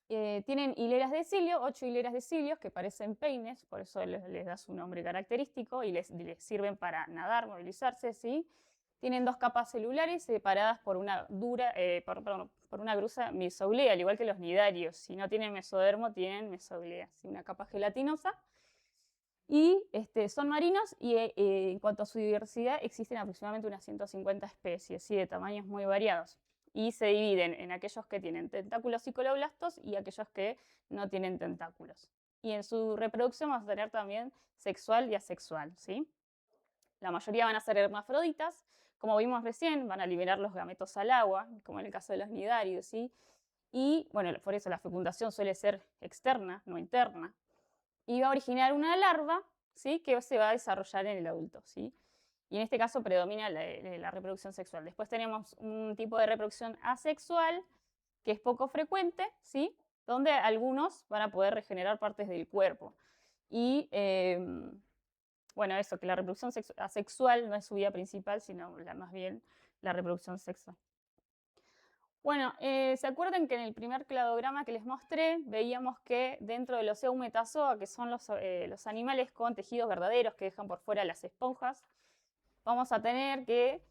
Tienen hileras de cilio, 8 hileras de cilios que parecen peines, por eso les da su nombre característico y les sirven para nadar, movilizarse, ¿sí? Tienen dos capas celulares separadas por una por una gruesa mesoglea, al igual que los nidarios. Si no tienen mesodermo, tienen mesoglea, ¿sí? Una capa gelatinosa. Y son marinos y en cuanto a su diversidad existen aproximadamente unas 150 especies, ¿sí? De tamaños muy variados. Y se dividen en aquellos que tienen tentáculos y coloblastos y aquellos que no tienen tentáculos. Y en su reproducción vamos a tener también sexual y asexual, ¿sí? La mayoría van a ser hermafroditas. Como vimos recién, van a liberar los gametos al agua, como en el caso de los nidarios, ¿sí? Y, bueno, por eso la fecundación suele ser externa, no interna. Y va a originar una larva, ¿sí? Que se va a desarrollar en el adulto, ¿sí? Y en este caso predomina la reproducción sexual. Después tenemos un tipo de reproducción asexual, que es poco frecuente, ¿sí? Donde algunos van a poder regenerar partes del cuerpo. Y bueno, eso, que la reproducción asexual no es su vía principal, sino más bien la reproducción sexual. Bueno, ¿se acuerdan que en el primer cladograma que les mostré veíamos que dentro de los eumetazoa, que son los animales con tejidos verdaderos que dejan por fuera las esponjas, vamos a tener que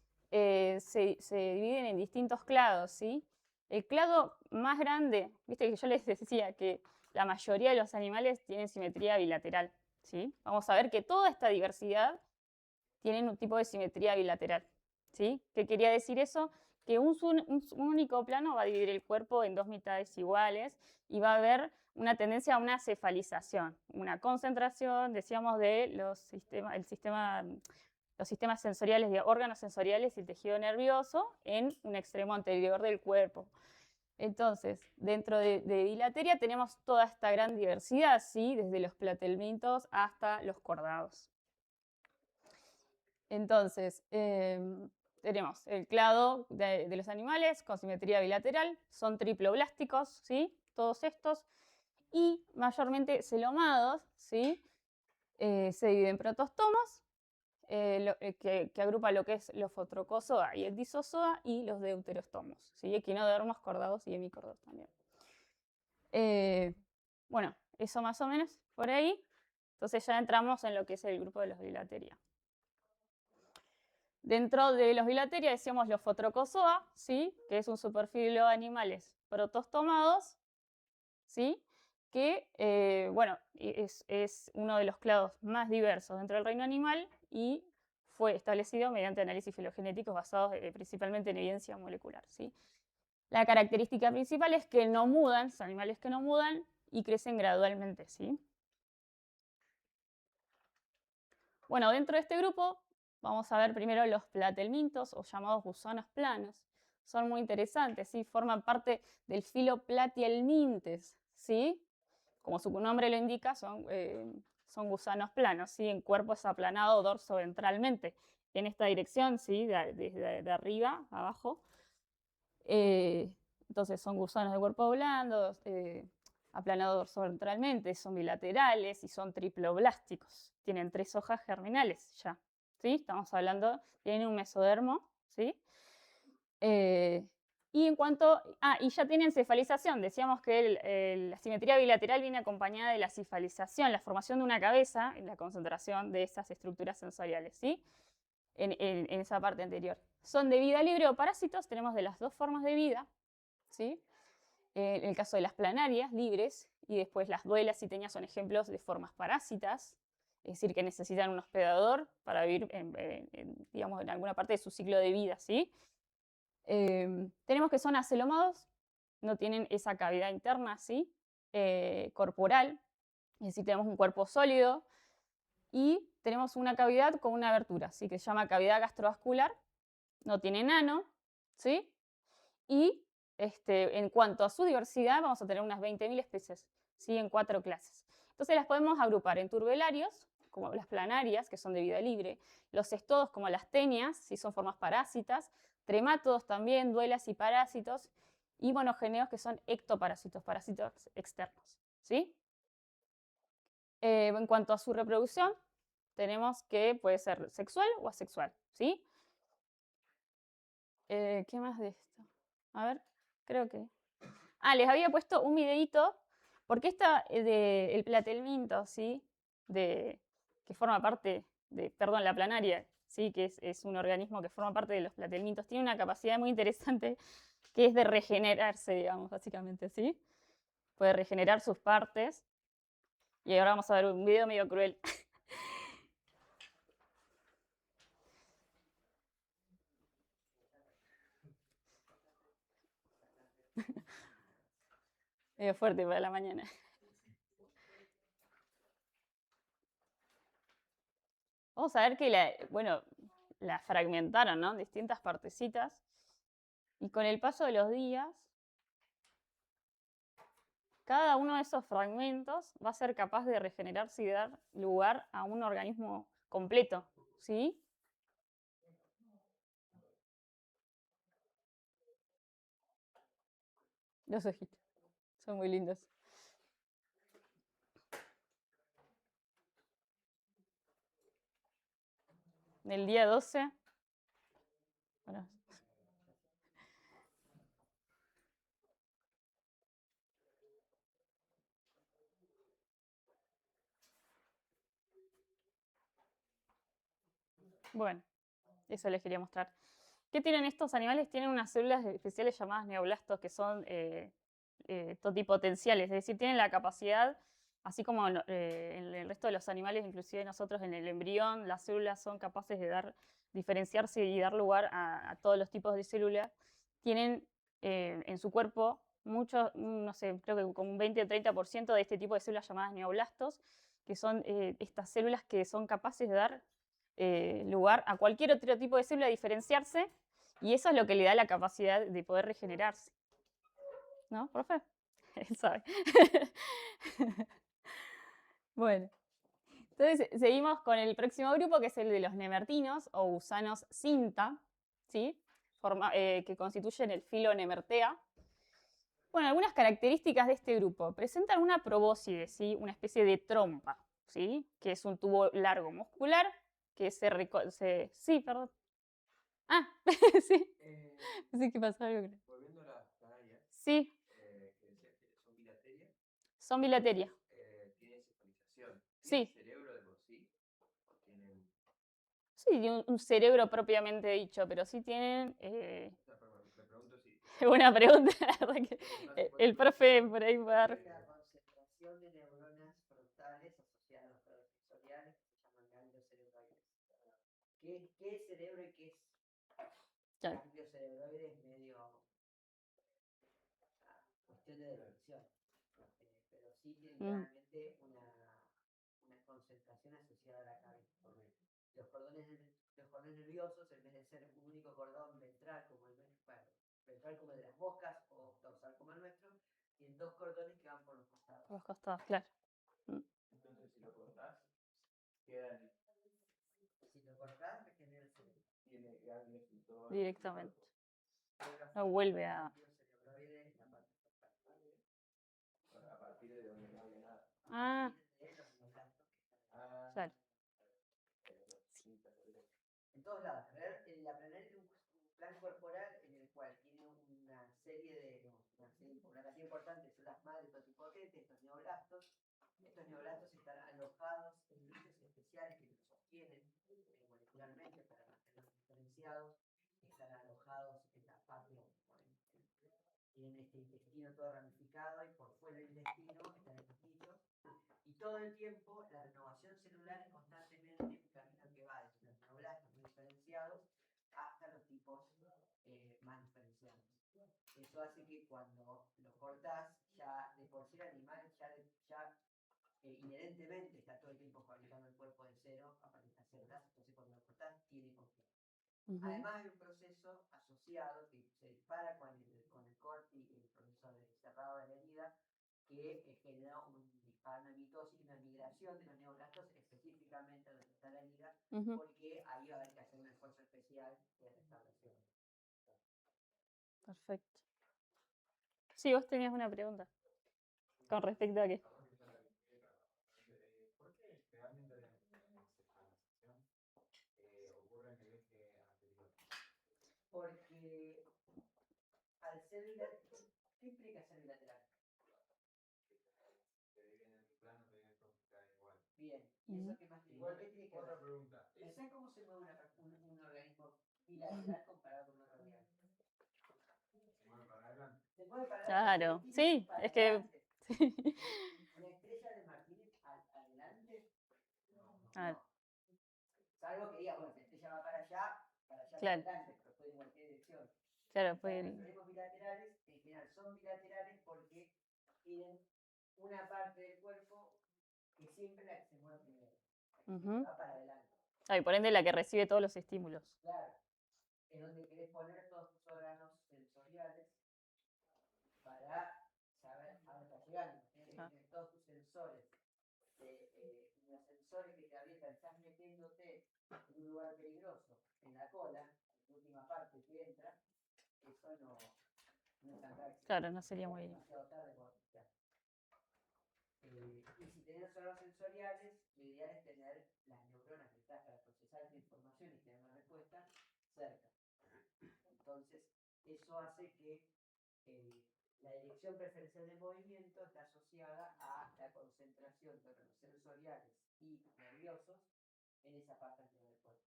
se dividen en distintos clados, ¿sí? El clado más grande, viste que yo les decía que la mayoría de los animales tienen simetría bilateral, ¿sí? Vamos a ver que toda esta diversidad tiene un tipo de simetría bilateral, ¿sí? ¿Qué quería decir eso? Que un único plano va a dividir el cuerpo en dos mitades iguales y va a haber una tendencia a una cefalización, una concentración, decíamos, de los sistemas sensoriales, de órganos sensoriales y el tejido nervioso en un extremo anterior del cuerpo. Entonces, dentro de bilateria tenemos toda esta gran diversidad, ¿sí? Desde los platelmintos hasta los cordados. Entonces, tenemos el clado de los animales con simetría bilateral, son triploblásticos, ¿sí? Todos estos, y mayormente celomados, ¿sí? Se dividen en protostomas, que agrupa lo que es los fotrocozoa y el disozoa, y los deuterostomos, ¿sí? Equinodermos, cordados y hemicordados también. Bueno, eso más o menos por ahí. Entonces ya entramos en lo que es el grupo de los bilateria. Dentro de los bilateria decíamos los fotrocozoa, ¿sí? Que es un superfilo de animales protostomados, ¿sí? Que bueno, es uno de los clados más diversos dentro del reino animal y fue establecido mediante análisis filogenéticos basados principalmente en evidencia molecular, ¿sí? La característica principal es que no mudan, son animales que no mudan y crecen gradualmente, ¿sí? Bueno, dentro de este grupo vamos a ver primero los platelmintos, o llamados gusanos planos. Son muy interesantes, ¿sí? Forman parte del filo Platihelmintes, ¿sí? Como su nombre lo indica, son gusanos planos, ¿sí? En cuerpo es aplanado dorso-ventralmente. En esta dirección, ¿sí? De arriba a abajo. Entonces son gusanos de cuerpo blando, aplanados dorso-ventralmente, son bilaterales y son triploblásticos. Tienen 3 hojas germinales ya, ¿sí? Estamos hablando, tienen un mesodermo, ¿sí? Y en cuanto, y ya tienen cefalización. Decíamos que la simetría bilateral viene acompañada de la cefalización, la formación de una cabeza, en la concentración de esas estructuras sensoriales, ¿sí? En esa parte anterior. Son de vida libre o parásitos, tenemos de las 2 formas de vida, ¿sí? En el caso de las planarias, libres, y después las duelas y teñas son ejemplos de formas parásitas, es decir, que necesitan un hospedador para vivir digamos, en alguna parte de su ciclo de vida, ¿sí? Tenemos que son acelomados, no tienen esa cavidad interna, ¿sí? Corporal, es decir, tenemos un cuerpo sólido y tenemos una cavidad con una abertura, ¿sí? Que se llama cavidad gastrovascular, no tiene ano, ¿sí? Y en cuanto a su diversidad, vamos a tener unas 20.000 especies, ¿sí? En 4 clases. Entonces las podemos agrupar en turbelarios, como las planarias, que son de vida libre, los cestodos, como las tenias, ¿sí? Son formas parásitas, tremátodos también, duelas y parásitos, y monogéneos, que son ectoparásitos, parásitos externos, ¿sí? En cuanto a su reproducción, tenemos que puede ser sexual o asexual, ¿sí? ¿Qué más de esto? A ver, creo que... les había puesto un videíto, porque el platelminto, ¿sí? Que forma parte perdón, la planaria, ¿sí? Que es un organismo que forma parte de los platelmintos, tiene una capacidad muy interesante que es de regenerarse, digamos, básicamente, ¿sí? Puede regenerar sus partes. Y ahora vamos a ver un video medio cruel. Medio fuerte para la mañana. Vamos a ver que la fragmentaron, ¿no? Distintas partecitas. Y con el paso de los días, cada uno de esos fragmentos va a ser capaz de regenerarse y dar lugar a un organismo completo, ¿sí? Los ojitos. Son muy lindos. En el día 12. Bueno, bueno, eso les quería mostrar. ¿Qué tienen estos animales? Tienen unas células especiales llamadas neoblastos que son totipotenciales, es decir, tienen la capacidad, así como en el resto de los animales, inclusive nosotros en el embrión, las células son capaces de diferenciarse y dar lugar a todos los tipos de células. Tienen en su cuerpo mucho, no sé, creo que como un 20 o 30% de este tipo de células llamadas neoblastos, que son estas células que son capaces de dar lugar a cualquier otro tipo de célula, diferenciarse, y eso es lo que le da la capacidad de poder regenerarse. ¿No, profe? Él sabe. Bueno, entonces seguimos con el próximo grupo, que es el de los nemertinos o gusanos cinta, ¿sí? Que constituyen el filo Nemertea. Bueno, algunas características de este grupo. Presentan una probóscide, ¿sí? Una especie de trompa, ¿sí? Que es un tubo largo muscular que sí, perdón. Sí. Sí, que pasó algo. Volviendo a las planarias, Sí. que decías que son bilaterias. Son bilaterias. ¿Tienen cefalización? Sí. ¿Tienen cerebro de por sí? ¿O tienen...? Sí, un cerebro propiamente dicho, pero sí tienen... Me pregunto si... Buena pregunta, la verdad que el profe por ahí va a dar... La concentración de neuronas frontales asociadas a los sensoriales que se llaman ganglios cerebrales. qué es cerebro y qué es Claro. ganglio cerebroide es medio cuestión de definición. Pero sí tiene claramente una concentración asociada a la cabeza. Los cordones nerviosos, en vez de ser un único cordón ventral como el nuestro, ventral como el de las moscas o dorsal como el nuestro, tienen dos cordones que van por los costados. Por los costados, claro. Entonces, si lo cortás, queda Si lo cortás, regenera el cerebro. tiene ganglios y todo. Directamente. Pero No vuelve a. ganglio cerebroide es la parte frontal. A partir de donde no había nada. Ah, De los neoblastos que están Ah, claro. en todos lados. La planearia es un plan corporal en el cual tiene una serie de, una cantidad importante, son las madres totipotentes, estos neoblastos. Estos neoblastos están alojados en nichos especiales que los sostienen molecularmente para mantenerlos diferenciados. Están alojados en la parte, tienen este intestino todo ramificado y por fuera del intestino están estos nichos. Y todo el tiempo la renovación celular es constantemente un camino que va desde los neoblastos muy diferenciados hasta los tipos más diferenciados. Eso hace que cuando lo cortás, ya de por sí el animal ya inherentemente está todo el tiempo fabricando el cuerpo de cero a partir de las células, entonces cuando lo cortás tiene conflicto. Además hay un proceso asociado que se dispara con el corte y el proceso de cerrado de la herida que genera un disparo, una mitosis y una migración de los neoblastos específicamente donde está la herida, porque ahí va a haber que hacer un esfuerzo especial de restauración. Perfecto. Sí, vos tenías una pregunta. Con respecto a qué. ¿Por qué realmente la encefalización ocurre en el eje anterior? Porque al ser bilateral, ¿qué implica ser bilateral? Se divide en el plano, te viene todo igual. Bien, ¿y eso qué más tiene? Igual, ¿Qué tiene que otra ver? pregunta. Pensá cómo se mueve un organismo bilateral comparado con otro organismo. Se mueve para adelante. Se mueve para Claro, adelante. sí, Para es que. adelante. Sí. Una estrella de Martínez adelante. Ah, No. Salvo que diga, bueno, la estrella va para allá Claro. para adelante, pero puede ir en cualquier dirección. Claro, Los pues. organismos bilaterales en general son bilaterales porque tienen una parte del cuerpo que siempre es la que se mueve primero, la que va para adelante. Ah, y por ende la que recibe todos los estímulos. Claro, es donde querés poner todos tus órganos sensoriales para saber a dónde estás llegando. Tienes que tener todos tus sensores, los sensores que te avientan, estás metiéndote en un lugar peligroso, en la cola, en la última parte que entra, eso no es tan grave. Claro, no sería muy. Demasiado tarde por ya. Y si tenés órganos sensoriales, lo ideal es tener las neuronas necesitadas para procesar esta información y tener una respuesta cerca. Entonces, eso hace que la dirección preferencial del movimiento está asociada a la concentración de órganos sensoriales y nerviosos en esa parte anterior del cuerpo.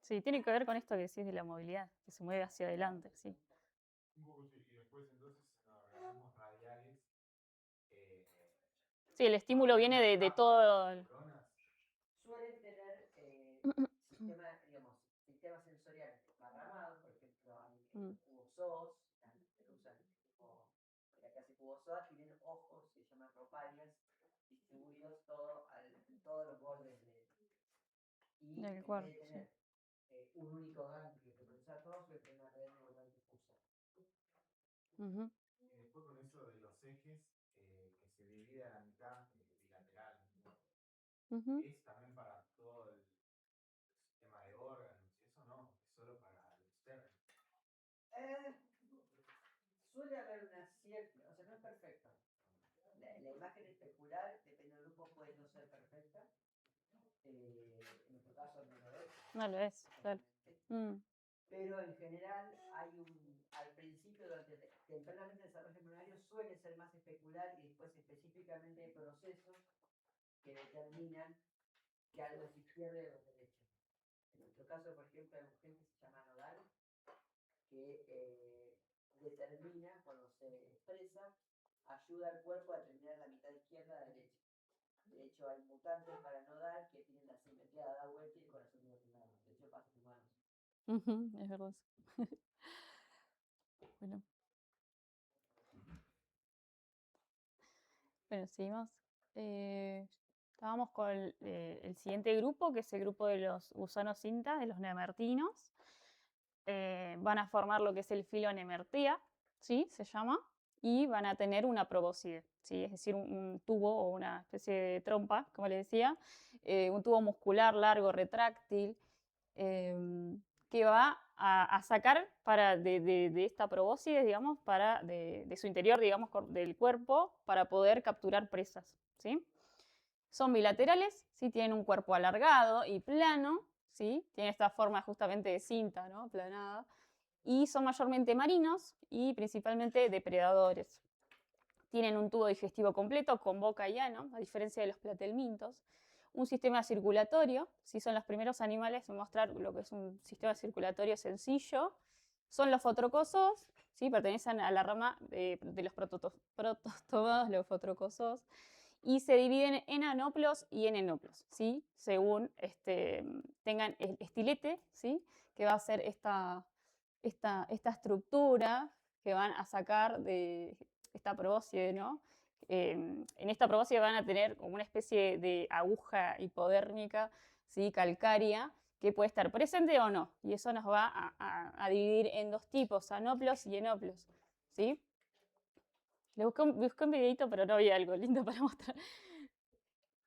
Sí, tiene que ver con esto que decís de la movilidad, que se mueve hacia adelante, sí. Un poco sí, y después entonces en los organismos radiales. Sí, el estímulo viene de todo. Suelen tener sistemas sensoriales desparramados, por ejemplo, cubozoos, se usan como la clase cubozoa, tienen ojos que se llaman ropalias, distribuidos en todos los bordes y Del en cuerpo, vez de tener un único ganglio que procesa todo, suele tener una red neuronal difusa. Y después con eso de los ejes, que se divide a la mitad bilateral, ¿no? ¿Es también para todo el sistema de órganos y eso no? ¿Es solo para el externo? Suele haber una cierta, o sea, no es perfecta. La imagen especular, depende del grupo, puede no ser perfecta. En nuestro caso no lo es. No lo es, claro. Pero en general al principio, tempranamente el desarrollo embrionario suele ser más especular y después específicamente hay procesos que determinan que algo es izquierda y algo es derecha. En nuestro caso, por ejemplo, hay un gen que se llama nodal que determina, cuando se expresa, ayuda al cuerpo a determinar la mitad izquierda de la derecha. De hecho, hecho, hay mutantes para nodal que tienen la simetría de dar vuelta y el corazón de otro lado. De hecho, pasa en humanos. Es verdad. Bueno. Bueno, seguimos. Estábamos con el siguiente grupo, que es el grupo de los gusanos cinta, de los nemertinos. Van a formar lo que es el filo Nemertea, ¿sí? Se llama, y van a tener una probóscide, ¿sí? Es decir, un tubo o una especie de trompa, como les decía, un tubo muscular largo, retráctil, que va a sacar de esta probóscide, digamos, de su interior, digamos, del cuerpo, para poder capturar presas, ¿sí? Son bilaterales, ¿sí? Tienen un cuerpo alargado y plano, ¿sí? Tienen esta forma justamente de cinta, ¿no? Aplanada. Y son mayormente marinos y principalmente depredadores. Tienen un tubo digestivo completo con boca y ano, a diferencia de los platelmintos. Un sistema circulatorio, ¿sí? Son los primeros animales en mostrar lo que es un sistema circulatorio sencillo. Son los fotrocosos, ¿sí? Pertenecen a la rama de los protostomados, los fotrocosos, y se dividen en anoplos y en enoplos, ¿sí? Según tengan el estilete, ¿sí? Que va a ser esta estructura que van a sacar de esta probóscide, ¿no? En esta probóscide van a tener como una especie de aguja hipodérmica, ¿sí? Calcárea, que puede estar presente o no. Y eso nos va a dividir en dos tipos, anoplos y enoplos, ¿sí? Le busqué un videito, pero no había algo lindo para mostrar.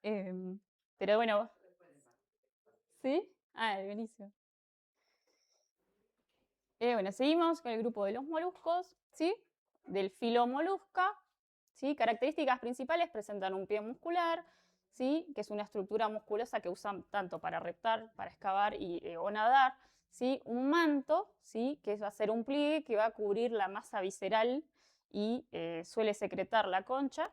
Pero bueno, ¿sí? Ah, buenísimo. Bueno, seguimos con el grupo de los moluscos, ¿sí? Del filo Molusca, ¿sí? Características principales: presentan un pie muscular, ¿sí? Que es una estructura musculosa que usan tanto para reptar, para excavar o nadar, ¿sí? Un manto, ¿sí? Que va a ser un pliegue que va a cubrir la masa visceral y suele secretar la concha.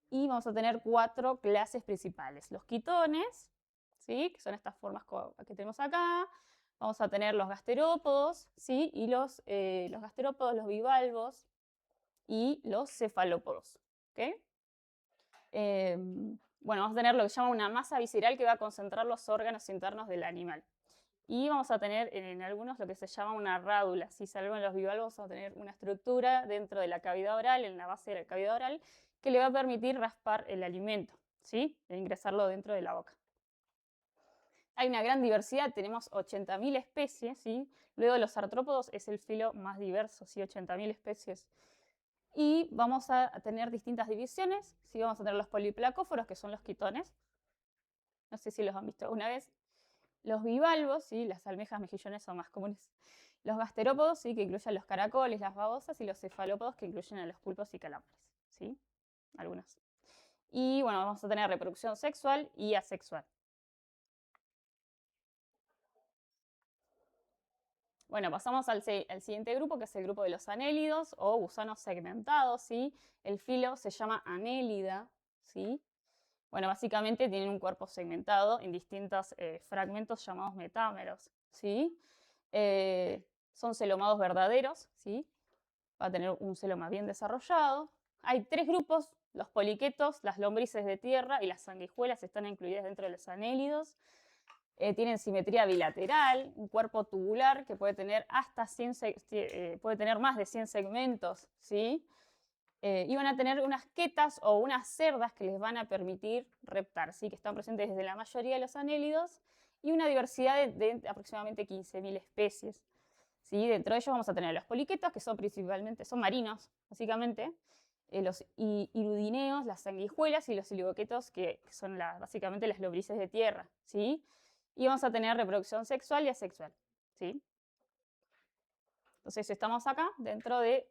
Y vamos a tener 4 clases principales: los quitones, ¿sí? Que son estas formas que tenemos acá. Vamos a tener los gasterópodos, ¿sí? Y los gasterópodos, los bivalvos y los cefalópodos, ¿okay? Bueno, vamos a tener lo que se llama una masa visceral que va a concentrar los órganos internos del animal. Y vamos a tener en algunos lo que se llama una rádula. Si salvo en los bivalvos, vamos a tener una estructura dentro de la cavidad oral, en la base de la cavidad oral, que le va a permitir raspar el alimento, ¿sí? E ingresarlo dentro de la boca. Hay una gran diversidad, tenemos 80.000 especies, ¿sí? Luego los artrópodos es el filo más diverso, ¿sí? 80.000 especies. Y vamos a tener distintas divisiones, ¿sí? Vamos a tener los poliplacóforos, que son los quitones. No sé si los han visto alguna vez. Los bivalvos, ¿sí? Las almejas mejillones son más comunes. Los gasterópodos, ¿sí? Que incluyen los caracoles, las babosas, y los cefalópodos, que incluyen a los pulpos y calambres, ¿sí? Algunos. Y bueno, vamos a tener reproducción sexual y asexual. Bueno, pasamos al siguiente grupo, que es el grupo de los anélidos o gusanos segmentados, ¿sí? El filo se llama Anélida, ¿sí? Bueno, básicamente tienen un cuerpo segmentado en distintos fragmentos llamados metámeros, ¿sí? Son celomados verdaderos, ¿sí? Va a tener un celoma bien desarrollado. Hay 3 grupos: los poliquetos, las lombrices de tierra y las sanguijuelas están incluidas dentro de los anélidos. Tienen simetría bilateral, un cuerpo tubular que puede tener puede tener más de 100 segmentos, ¿sí? Y van a tener unas quetas o unas cerdas que les van a permitir reptar, ¿sí? Que están presentes desde la mayoría de los anélidos, y una diversidad de aproximadamente 15.000 especies, ¿sí? Dentro de ellos vamos a tener los poliquetos, que son marinos, básicamente, los irudineos, las sanguijuelas, y los oligoquetos, que son básicamente las lombrices de tierra, ¿sí? Y vamos a tener reproducción sexual y asexual, ¿sí? Entonces estamos acá dentro de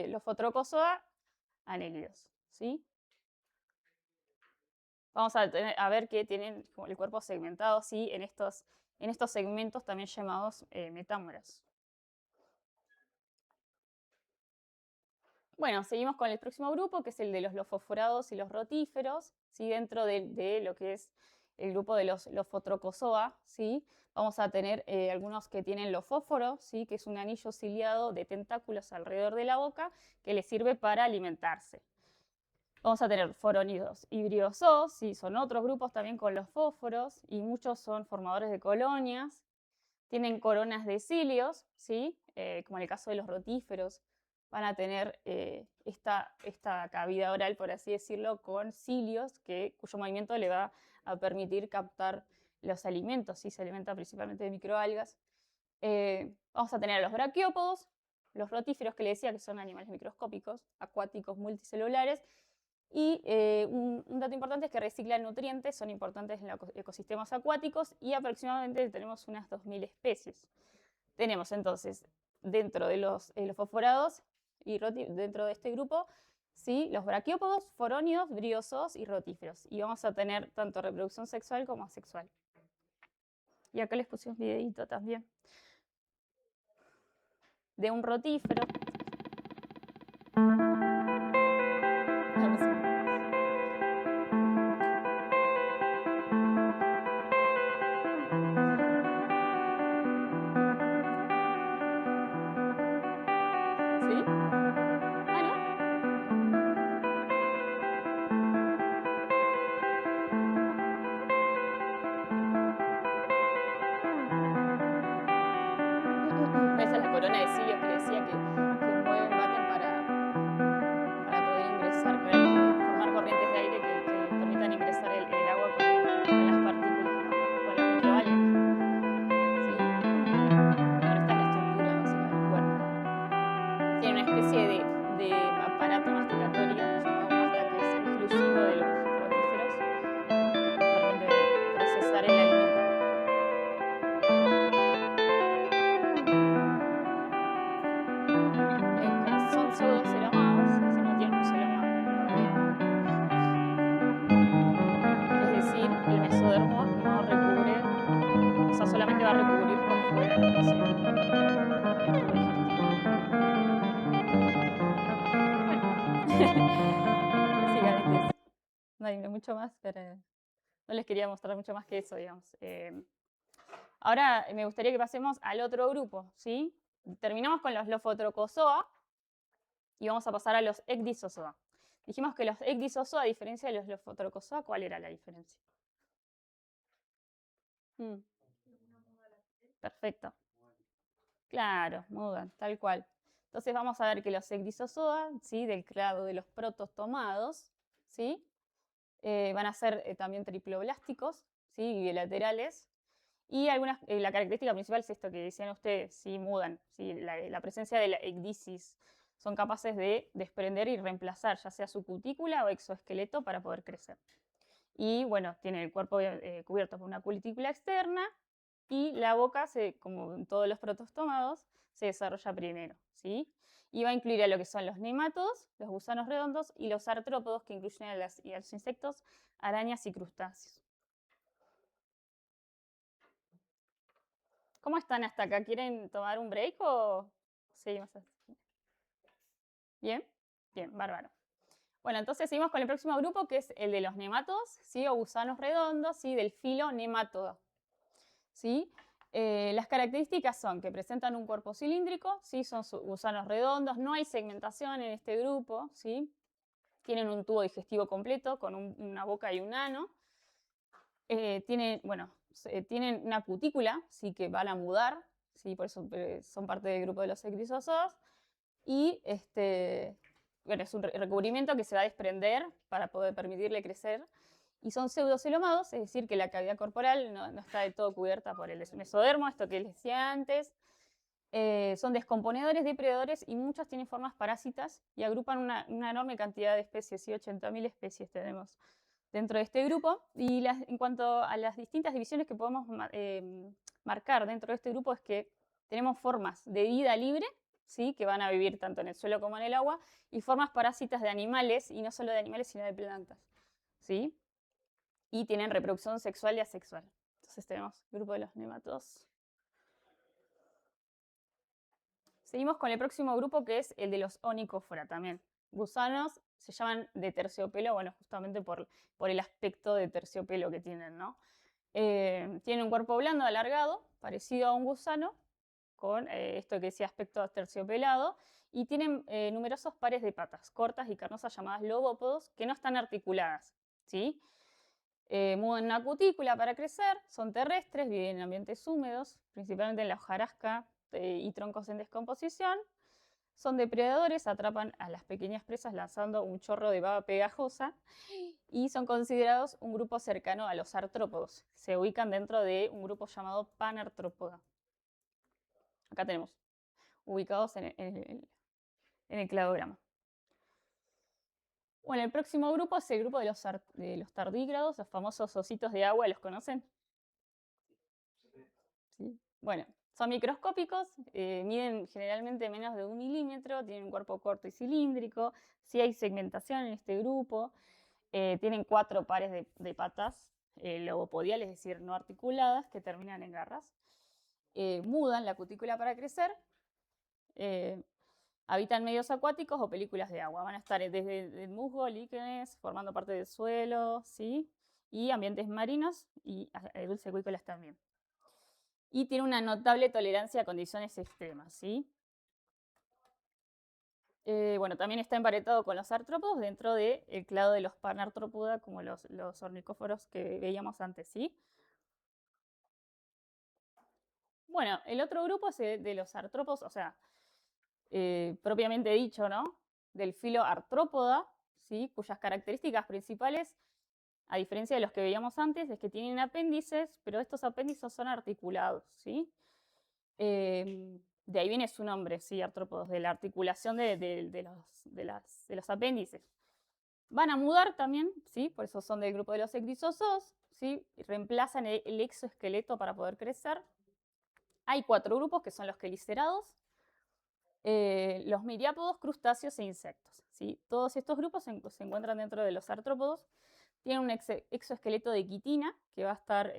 los Photrocozoa anélidos, ¿sí? Vamos a ver que tienen el cuerpo segmentado, ¿sí? En estos segmentos también llamados metámeros. Bueno, seguimos con el próximo grupo, que es el de los lofosforados y los rotíferos, ¿sí? Dentro de lo que es el grupo de los Photrocozoa, ¿sí? Vamos a tener algunos que tienen lofósforo, ¿sí? Que es un anillo ciliado de tentáculos alrededor de la boca que les sirve para alimentarse. Vamos a tener forónidos y briozoos, ¿sí? Son otros grupos también con los fósforos, y muchos son formadores de colonias. Tienen coronas de cilios, ¿sí? Como en el caso de los rotíferos, van a tener esta cavidad oral, por así decirlo, con cilios, cuyo movimiento le va a permitir captar los alimentos, ¿sí? Se alimenta principalmente de microalgas. Vamos a tener a los braquiópodos, los rotíferos que le decía que son animales microscópicos, acuáticos, multicelulares. Y un dato importante es que reciclan nutrientes, son importantes en los ecosistemas acuáticos, y aproximadamente tenemos unas 2000 especies. Tenemos entonces, dentro de los fosforados y dentro de este grupo, ¿sí? Los braquiópodos, forónidos, briozoos y rotíferos. Y vamos a tener tanto reproducción sexual como asexual. Y acá les puse un videito también de un rotífero. La música. ¿Sí? Ah, ¿no? Esa es la corona de cilios que decía que mueven, baten para poder ingresar, formar corrientes de aire que permitan ingresar el agua con las partículas, ¿no? Con las microalgas. ¿Sí? Bueno, esta es la estructura básica del cuerpo. Tiene una especie de aparato masticatorio llamado masta, que es exclusivo de los rotíferos. Permite procesar el alimento. Como son pseudocelomados, es decir, no tienen un celoma verdadero. Es decir, el mesodermo no recubre, o sea, solamente va a recubrir por fuera lo que es el tubo digestivo. Bueno, básicamente eso. No hay mucho más, pero no les quería mostrar mucho más que eso, digamos. Ahora me gustaría que pasemos al otro grupo, ¿sí? Terminamos con los Lophotrochozoa y vamos a pasar a los Ecdysozoa. Dijimos que los Ecdysozoa, a diferencia de los Lophotrochozoa, ¿cuál era la diferencia? Perfecto. Claro, mudan, tal cual. Entonces vamos a ver que los Ecdysozoa, ¿sí? Del clado de los protostomados, ¿sí? Van a ser también triploblásticos, ¿sí? Bilaterales. Y la característica principal es esto que decían ustedes, ¿sí? Mudan, ¿sí? La presencia de la ecdisis. Son capaces de desprender y reemplazar ya sea su cutícula o exoesqueleto para poder crecer. Y bueno, tiene el cuerpo cubierto por una cutícula externa, y la boca, como en todos los protostomados, se desarrolla primero, ¿sí? Y va a incluir a lo que son los nematodos, los gusanos redondos, y los artrópodos, que incluyen a los insectos, arañas y crustáceos. ¿Cómo están hasta acá? ¿Quieren tomar un break o seguimos así? ¿Bien? Bien, bárbaro. Bueno, entonces seguimos con el próximo grupo, que es el de los nematodos, ¿sí? O gusanos redondos, ¿sí? Del filo Nematoda, ¿sí? Las características son que presentan un cuerpo cilíndrico, ¿sí? Son gusanos redondos, no hay segmentación en este grupo, ¿sí? Tienen un tubo digestivo completo con una boca y un ano. Tienen una cutícula, ¿sí? Que van a mudar, ¿sí? Por eso son parte del grupo de los ecdysozoas. Y bueno, es un recubrimiento que se va a desprender para poder permitirle crecer. Y son pseudocelomados, es decir, que la cavidad corporal no está del todo cubierta por el mesodermo, esto que les decía antes. Son descomponedores, depredadores, y muchos tienen formas parásitas y agrupan una enorme cantidad de especies, ¿sí? 80.000 especies tenemos dentro de este grupo. Y en cuanto a las distintas divisiones que podemos marcar dentro de este grupo, es que tenemos formas de vida libre, ¿sí? Que van a vivir tanto en el suelo como en el agua, y formas parásitas de animales, y no solo de animales, sino de plantas, ¿sí? Y tienen reproducción sexual y asexual. Entonces tenemos el grupo de los nematodos. Seguimos con el próximo grupo, que es el de los Onychophora también. Gusanos, se llaman de terciopelo, bueno, justamente por el aspecto de terciopelo que tienen, ¿no? Tienen un cuerpo blando, alargado, parecido a un gusano, con esto que decía aspecto terciopelado, y tienen numerosos pares de patas cortas y carnosas llamadas lobópodos que no están articuladas, ¿sí? Mudan una cutícula para crecer, son terrestres, viven en ambientes húmedos, principalmente en la hojarasca y troncos en descomposición. Son depredadores, atrapan a las pequeñas presas lanzando un chorro de baba pegajosa y son considerados un grupo cercano a los artrópodos. Se ubican dentro de un grupo llamado Panartrópoda. Acá tenemos, ubicados en el cladograma. Bueno, el próximo grupo es el grupo de los tardígrados, los famosos ositos de agua, ¿los conocen? ¿Sí? Bueno, son microscópicos, miden generalmente menos de 1 milímetro, tienen un cuerpo corto y cilíndrico, sí hay segmentación en este grupo, tienen 4 pares de patas lobopodiales, es decir, no articuladas, que terminan en garras. Mudan la cutícula para crecer, habitan medios acuáticos o películas de agua. Van a estar desde el musgo, líquenes, formando parte del suelo, ¿sí? Y ambientes marinos y dulceacuícolas también. Y tiene una notable tolerancia a condiciones extremas, ¿sí? Bueno, también está emparetado con los artrópodos dentro del clado de los Panartrópoda, como los ornicóforos que veíamos antes, ¿sí? Bueno, el otro grupo es de los artrópodos, o sea, propiamente dicho, ¿no? Del filo Artrópoda, ¿sí? Cuyas características principales, a diferencia de los que veíamos antes, es que tienen apéndices, pero estos apéndices son articulados, ¿sí? De ahí viene su nombre, ¿sí? Artrópodos, de la articulación de los apéndices. Van a mudar también, ¿sí? Por eso son del grupo de los ecdysozoos, ¿sí? Reemplazan el exoesqueleto para poder crecer. Hay 4 grupos que son los quelicerados, los miriápodos, crustáceos e insectos, ¿sí? Todos estos grupos se encuentran dentro de los artrópodos. Tienen un exoesqueleto de quitina que va a estar,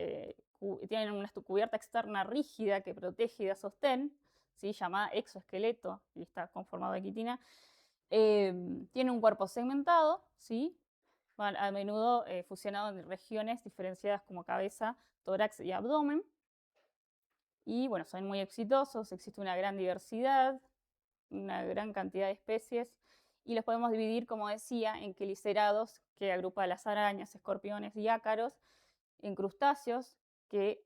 tienen una cubierta externa rígida que protege y da sostén, ¿sí? Llamada exoesqueleto, y está conformado de quitina. Tiene un cuerpo segmentado, ¿sí? A menudo fusionado en regiones diferenciadas como cabeza, tórax y abdomen. Y bueno, son muy exitosos, existe una gran diversidad, una gran cantidad de especies, y los podemos dividir, como decía, en quelicerados, que agrupa las arañas, escorpiones y ácaros, en crustáceos, que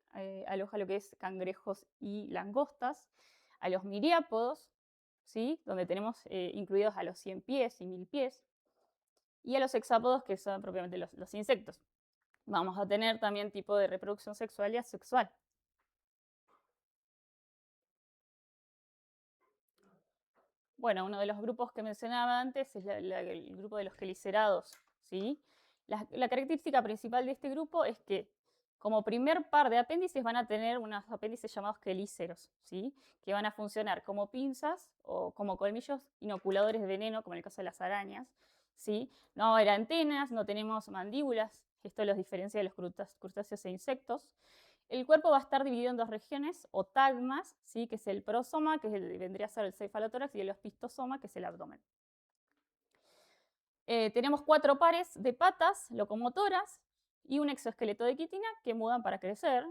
aloja lo que es cangrejos y langostas, a los miriápodos, ¿sí? Donde tenemos incluidos a los 100 pies y 1000 pies, y a los hexápodos, que son propiamente los insectos. Vamos a tener también tipo de reproducción sexual y asexual. Bueno, uno de los grupos que mencionaba antes es el grupo de los quelicerados, ¿sí? La característica principal de este grupo es que como primer par de apéndices van a tener unos apéndices llamados quelíceros, ¿sí? Que van a funcionar como pinzas o como colmillos inoculadores de veneno, como en el caso de las arañas, ¿sí? No va a haber antenas, no tenemos mandíbulas, esto los diferencia de los crustáceos e insectos. El cuerpo va a estar dividido en 2 regiones, o tagmas, ¿sí? Que es el prosoma, que vendría a ser el cefalotórax, y el ospistosoma, que es el abdomen. Tenemos 4 pares de patas locomotoras y un exoesqueleto de quitina que mudan para crecer,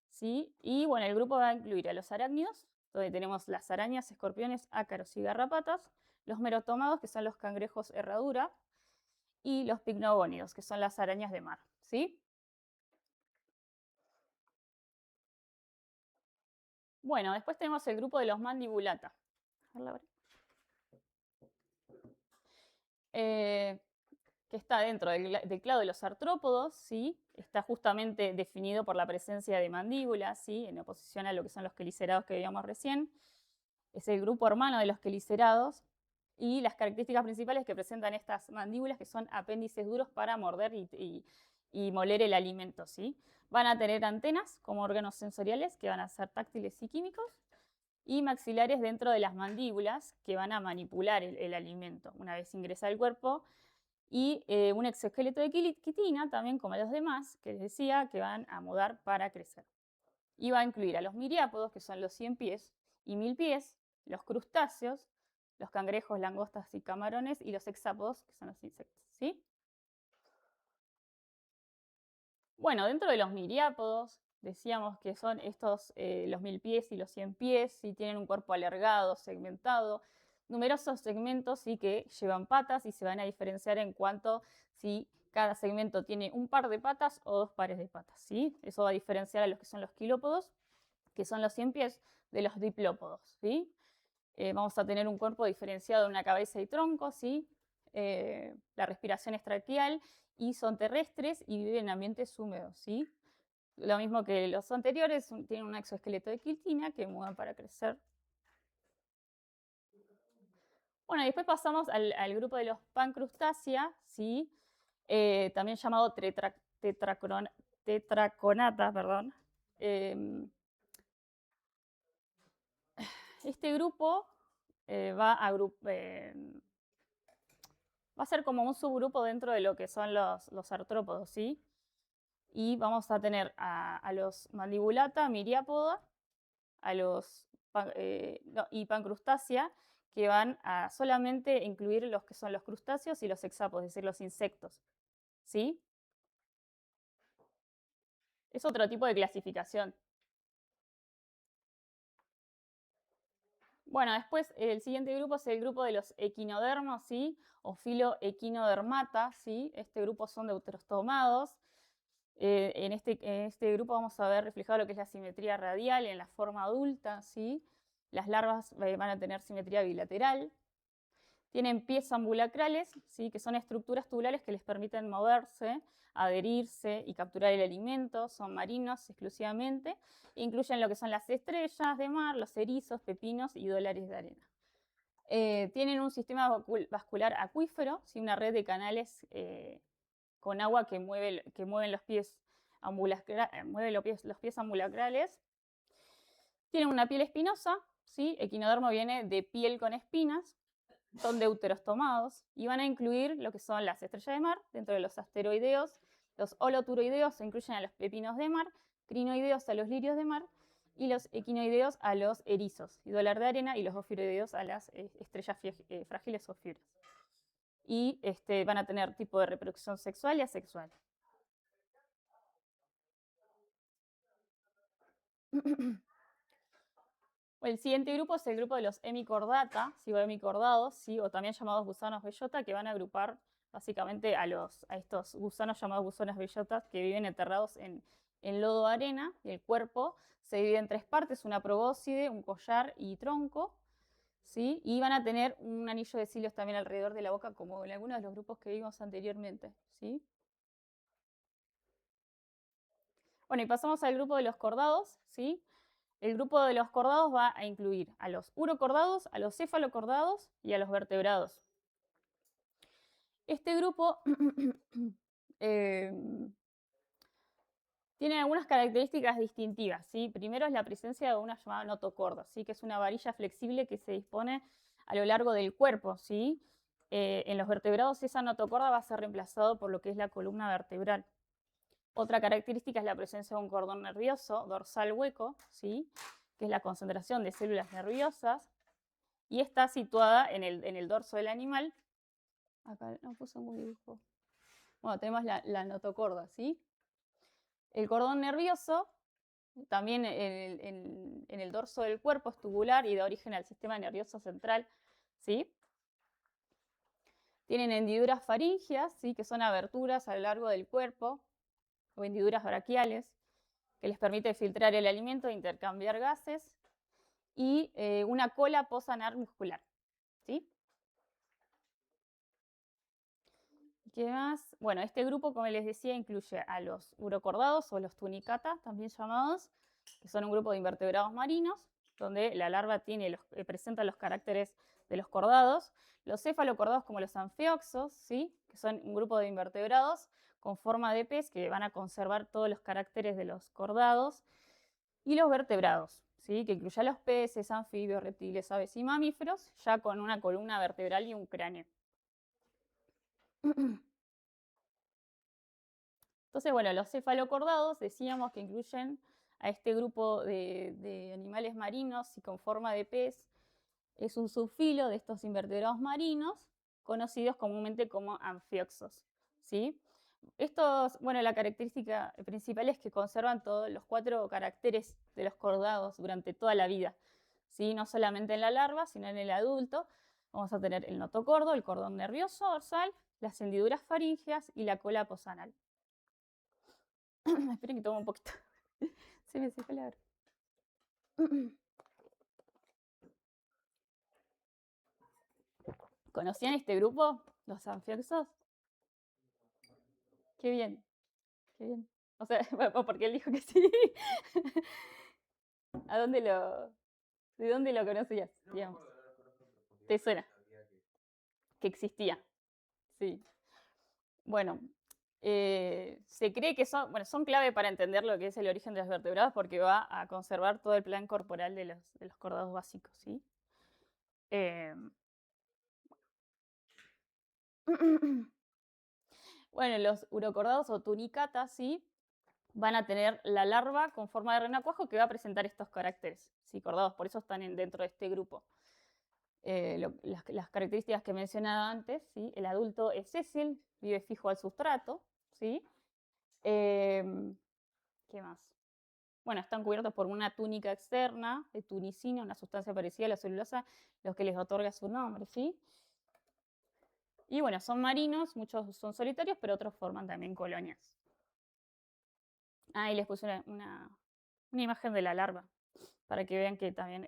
¿sí? Y bueno, el grupo va a incluir a los arácnidos, donde tenemos las arañas, escorpiones, ácaros y garrapatas, los merotomados, que son los cangrejos herradura, y los picnogónidos, que son las arañas de mar, ¿sí? Bueno, después tenemos el grupo de los mandibulata. Que está dentro del clado de los artrópodos, ¿sí? Está justamente definido por la presencia de mandíbulas, ¿sí? En oposición a lo que son los quelicerados que veíamos recién. Es el grupo hermano de los quelicerados, y las características principales que presentan estas mandíbulas, que son apéndices duros para morder y moler el alimento, ¿sí? Van a tener antenas como órganos sensoriales que van a ser táctiles y químicos, y maxilares dentro de las mandíbulas que van a manipular el alimento una vez ingresa al cuerpo, y un exoesqueleto de quitina, también como los demás, que les decía, que van a mudar para crecer. Y va a incluir a los miriápodos, que son los 100 pies y 1000 pies, los crustáceos, los cangrejos, langostas y camarones, y los hexápodos, que son los insectos, ¿sí? Bueno, dentro de los miriápodos, decíamos que son estos, los 1000 pies y los 100 pies, y tienen un cuerpo alargado, segmentado, numerosos segmentos, ¿sí? Que llevan patas y se van a diferenciar en cuanto si cada segmento tiene un par de patas o 2 pares de patas, ¿sí? Eso va a diferenciar a los que son los quilópodos, que son los 100 pies, de los diplópodos, ¿sí? Vamos a tener un cuerpo diferenciado en una cabeza y tronco, ¿sí? La respiración es traqueal y son terrestres y viven en ambientes húmedos, ¿sí? Lo mismo que los anteriores, tienen un exoesqueleto de quitina que mueven para crecer. Bueno, y después pasamos al grupo de los pancrustácea, ¿sí? También llamado tetraconata, perdón. Este grupo va a ser como un subgrupo dentro de lo que son los artrópodos, ¿sí? Y vamos a tener a los mandibulata, miriápoda, a los y pancrustácea, que van a solamente incluir los que son los crustáceos y los hexápodos, es decir, los insectos, ¿sí? Es otro tipo de clasificación. Bueno, después el siguiente grupo es el grupo de los equinodermos, ¿sí? O filoequinodermata, ¿sí? Este grupo son deuterostomados. En este grupo vamos a ver reflejado lo que es la simetría radial en la forma adulta, ¿sí? Las larvas van a tener simetría bilateral. Tienen pies ambulacrales, ¿sí? Que son estructuras tubulares que les permiten moverse, adherirse y capturar el alimento. Son marinos exclusivamente. Incluyen lo que son las estrellas de mar, los erizos, pepinos y dólares de arena. Tienen un sistema vascular acuífero, ¿sí? Una red de canales con agua que mueven los pies ambulacrales. Tienen una piel espinosa, ¿sí? Equinodermo viene de piel con espinas. Son deuterostomados y van a incluir lo que son las estrellas de mar dentro de los asteroideos. Los holoturoideos se incluyen a los pepinos de mar, crinoideos a los lirios de mar y los equinoideos a los erizos, y dólar de arena, y los ofiuroideos a las estrellas frágiles o fibras. Y van a tener tipo de reproducción sexual y asexual. El siguiente grupo es el grupo de los hemicordata, ¿sí? O hemicordados, ¿sí? O también llamados gusanos bellota, que van a agrupar básicamente a estos gusanos llamados gusanos bellotas que viven enterrados en lodo o arena, y el cuerpo se divide en 3 partes, una probóscide, un collar y tronco, ¿sí? Y van a tener un anillo de cilios también alrededor de la boca, como en algunos de los grupos que vimos anteriormente, ¿sí? Bueno, y pasamos al grupo de los cordados, ¿sí? El grupo de los cordados va a incluir a los urocordados, a los cefalocordados y a los vertebrados. Este grupo tiene algunas características distintivas, ¿sí? Primero es la presencia de una llamada notocorda, ¿sí? Que es una varilla flexible que se dispone a lo largo del cuerpo, ¿sí? En los vertebrados esa notocorda va a ser reemplazado por lo que es la columna vertebral. Otra característica es la presencia de un cordón nervioso dorsal hueco, ¿sí? Que es la concentración de células nerviosas, y está situada en el dorso del animal. Acá no puse un dibujo. Bueno, tenemos la notocorda, ¿sí? El cordón nervioso, también en el dorso del cuerpo, es tubular y da origen al sistema nervioso central, ¿sí? Tienen hendiduras faríngeas, ¿sí? Que son aberturas a lo largo del cuerpo, o hendiduras braquiales, que les permite filtrar el alimento e intercambiar gases, y una cola posanar muscular, ¿sí? ¿Qué más? Bueno, este grupo, como les decía, incluye a los urocordados o los tunicata, también llamados, que son un grupo de invertebrados marinos, donde la larva presenta los caracteres de los cordados. Los cefalocordados como los anfeoxos, ¿sí? Que son un grupo de invertebrados con forma de pez que van a conservar todos los caracteres de los cordados. Y los vertebrados, ¿sí? Que incluye a los peces, anfibios, reptiles, aves y mamíferos, ya con una columna vertebral y un cráneo. Entonces, bueno, los cefalocordados decíamos que incluyen a este grupo de animales marinos y con forma de pez. Es un subfilo de estos invertebrados marinos, conocidos comúnmente como anfioxos, ¿sí? Estos, bueno, la característica principal es que conservan todos los 4 caracteres de los cordados durante toda la vida, ¿sí? No solamente en la larva, sino en el adulto. Vamos a tener el notocordo, el cordón nervioso dorsal, las hendiduras faríngeas y la cola posanal. Esperen que tome un poquito. Se me secó la garganta. ¿Conocían este grupo? ¿Los anfioxos? Qué bien, qué bien. O sea, porque él dijo que sí. ¿De dónde lo conocías? Digamos. ¿Te suena? Que existía. Sí. Bueno, se cree que son clave para entender lo que es el origen de los vertebrados porque va a conservar todo el plan corporal de los cordados básicos, ¿sí? Bueno, los urocordados o tunicatas, ¿sí? Van a tener la larva con forma de renacuajo que va a presentar estos caracteres, ¿sí? Cordados, por eso están dentro de este grupo. Las características que mencionaba antes, ¿sí? El adulto es sésil, vive fijo al sustrato, ¿sí? ¿Qué más? Bueno, están cubiertos por una túnica externa de tunicina, una sustancia parecida a la celulosa, lo que les otorga su nombre, ¿sí? Y bueno, son marinos, muchos son solitarios, pero otros forman también colonias. Ah, y les puse una imagen de la larva, para que vean que también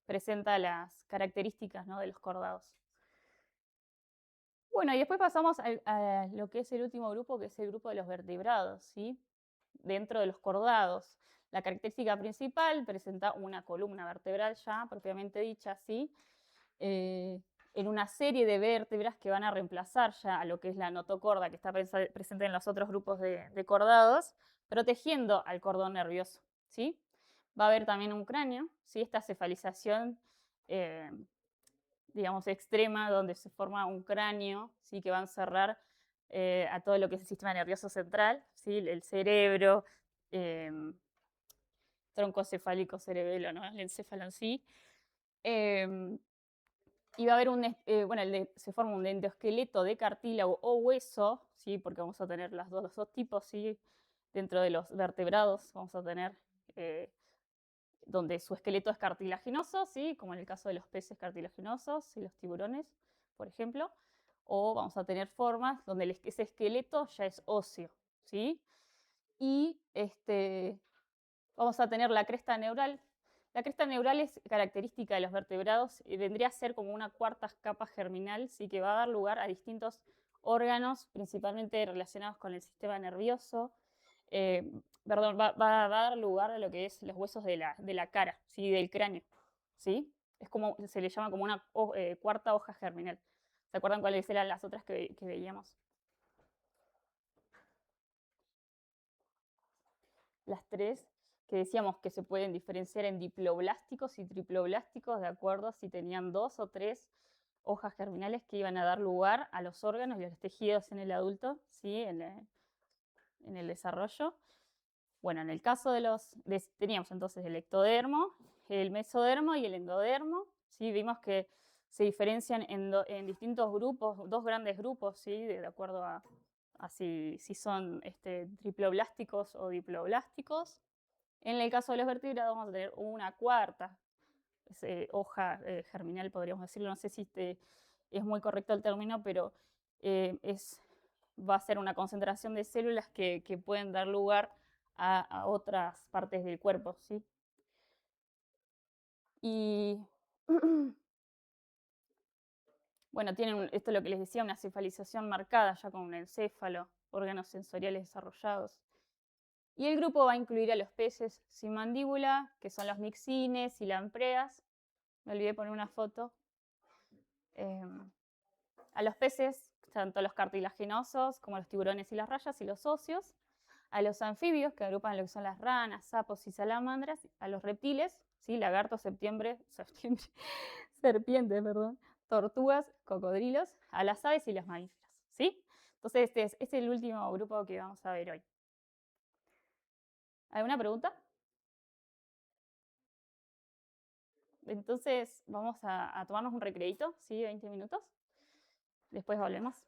presenta las características, ¿no?, de los cordados. Bueno, y después pasamos a lo que es el último grupo, que es el grupo de los vertebrados, ¿sí? Dentro de los cordados. La característica principal presenta una columna vertebral ya propiamente dicha, ¿sí? En una serie de vértebras que van a reemplazar ya a lo que es la notocorda que está presente en los otros grupos de cordados, protegiendo al cordón nervioso, ¿sí? Va a haber también un cráneo, ¿sí? Esta cefalización, digamos, extrema, donde se forma un cráneo, ¿sí? Que va a encerrar a todo lo que es el sistema nervioso central, ¿sí? El cerebro, tronco cefálico, cerebelo, ¿no? El encéfalo en sí. Y va a haber se forma un endoesqueleto de cartílago o hueso, ¿sí? Porque vamos a tener los dos tipos, ¿sí? Dentro de los vertebrados vamos a tener donde su esqueleto es cartilaginoso, ¿sí? Como en el caso de los peces cartilaginosos y los tiburones, por ejemplo. O vamos a tener formas donde ese esqueleto ya es óseo, ¿sí? Y vamos a tener la cresta neural. La cresta neural es característica de los vertebrados y vendría a ser como una cuarta capa germinal, ¿sí? Que va a dar lugar a distintos órganos, principalmente relacionados con el sistema nervioso. Va a dar lugar a lo que es los huesos de la cara, ¿sí? Del cráneo, ¿sí? Es como, se le llama como una cuarta hoja germinal. ¿Se acuerdan cuáles eran las otras que veíamos? Las tres que decíamos que se pueden diferenciar en diploblásticos y triploblásticos, de acuerdo si tenían 2 o 3 hojas germinales que iban a dar lugar a los órganos y a los tejidos en el adulto, ¿sí? En el desarrollo. Bueno, en el caso teníamos entonces el ectodermo, el mesodermo y el endodermo, ¿sí? Vimos que se diferencian en distintos grupos, dos grandes grupos, ¿sí? De acuerdo a si son triploblásticos o diploblásticos. En el caso de los vertebrados vamos a tener una cuarta hoja germinal, podríamos decirlo. No sé si es muy correcto el término, pero va a ser una concentración de células que pueden dar lugar a otras partes del cuerpo, ¿sí? Y bueno, tienen esto es lo que les decía, una cefalización marcada ya con un encéfalo, órganos sensoriales desarrollados. Y el grupo va a incluir a los peces sin mandíbula, que son los mixines y lampreas. Me olvidé poner una foto. A los peces, tanto los cartilaginosos como los tiburones y las rayas y los óseos. A los anfibios, que agrupan lo que son las ranas, sapos y salamandras. A los reptiles, ¿sí? Lagartos, serpientes, tortugas, cocodrilos. A las aves y las mamíferas, ¿sí? Entonces este es el último grupo que vamos a ver hoy. ¿Alguna pregunta? Entonces vamos a tomarnos un recreíto, ¿sí? 20 minutos. Después volvemos.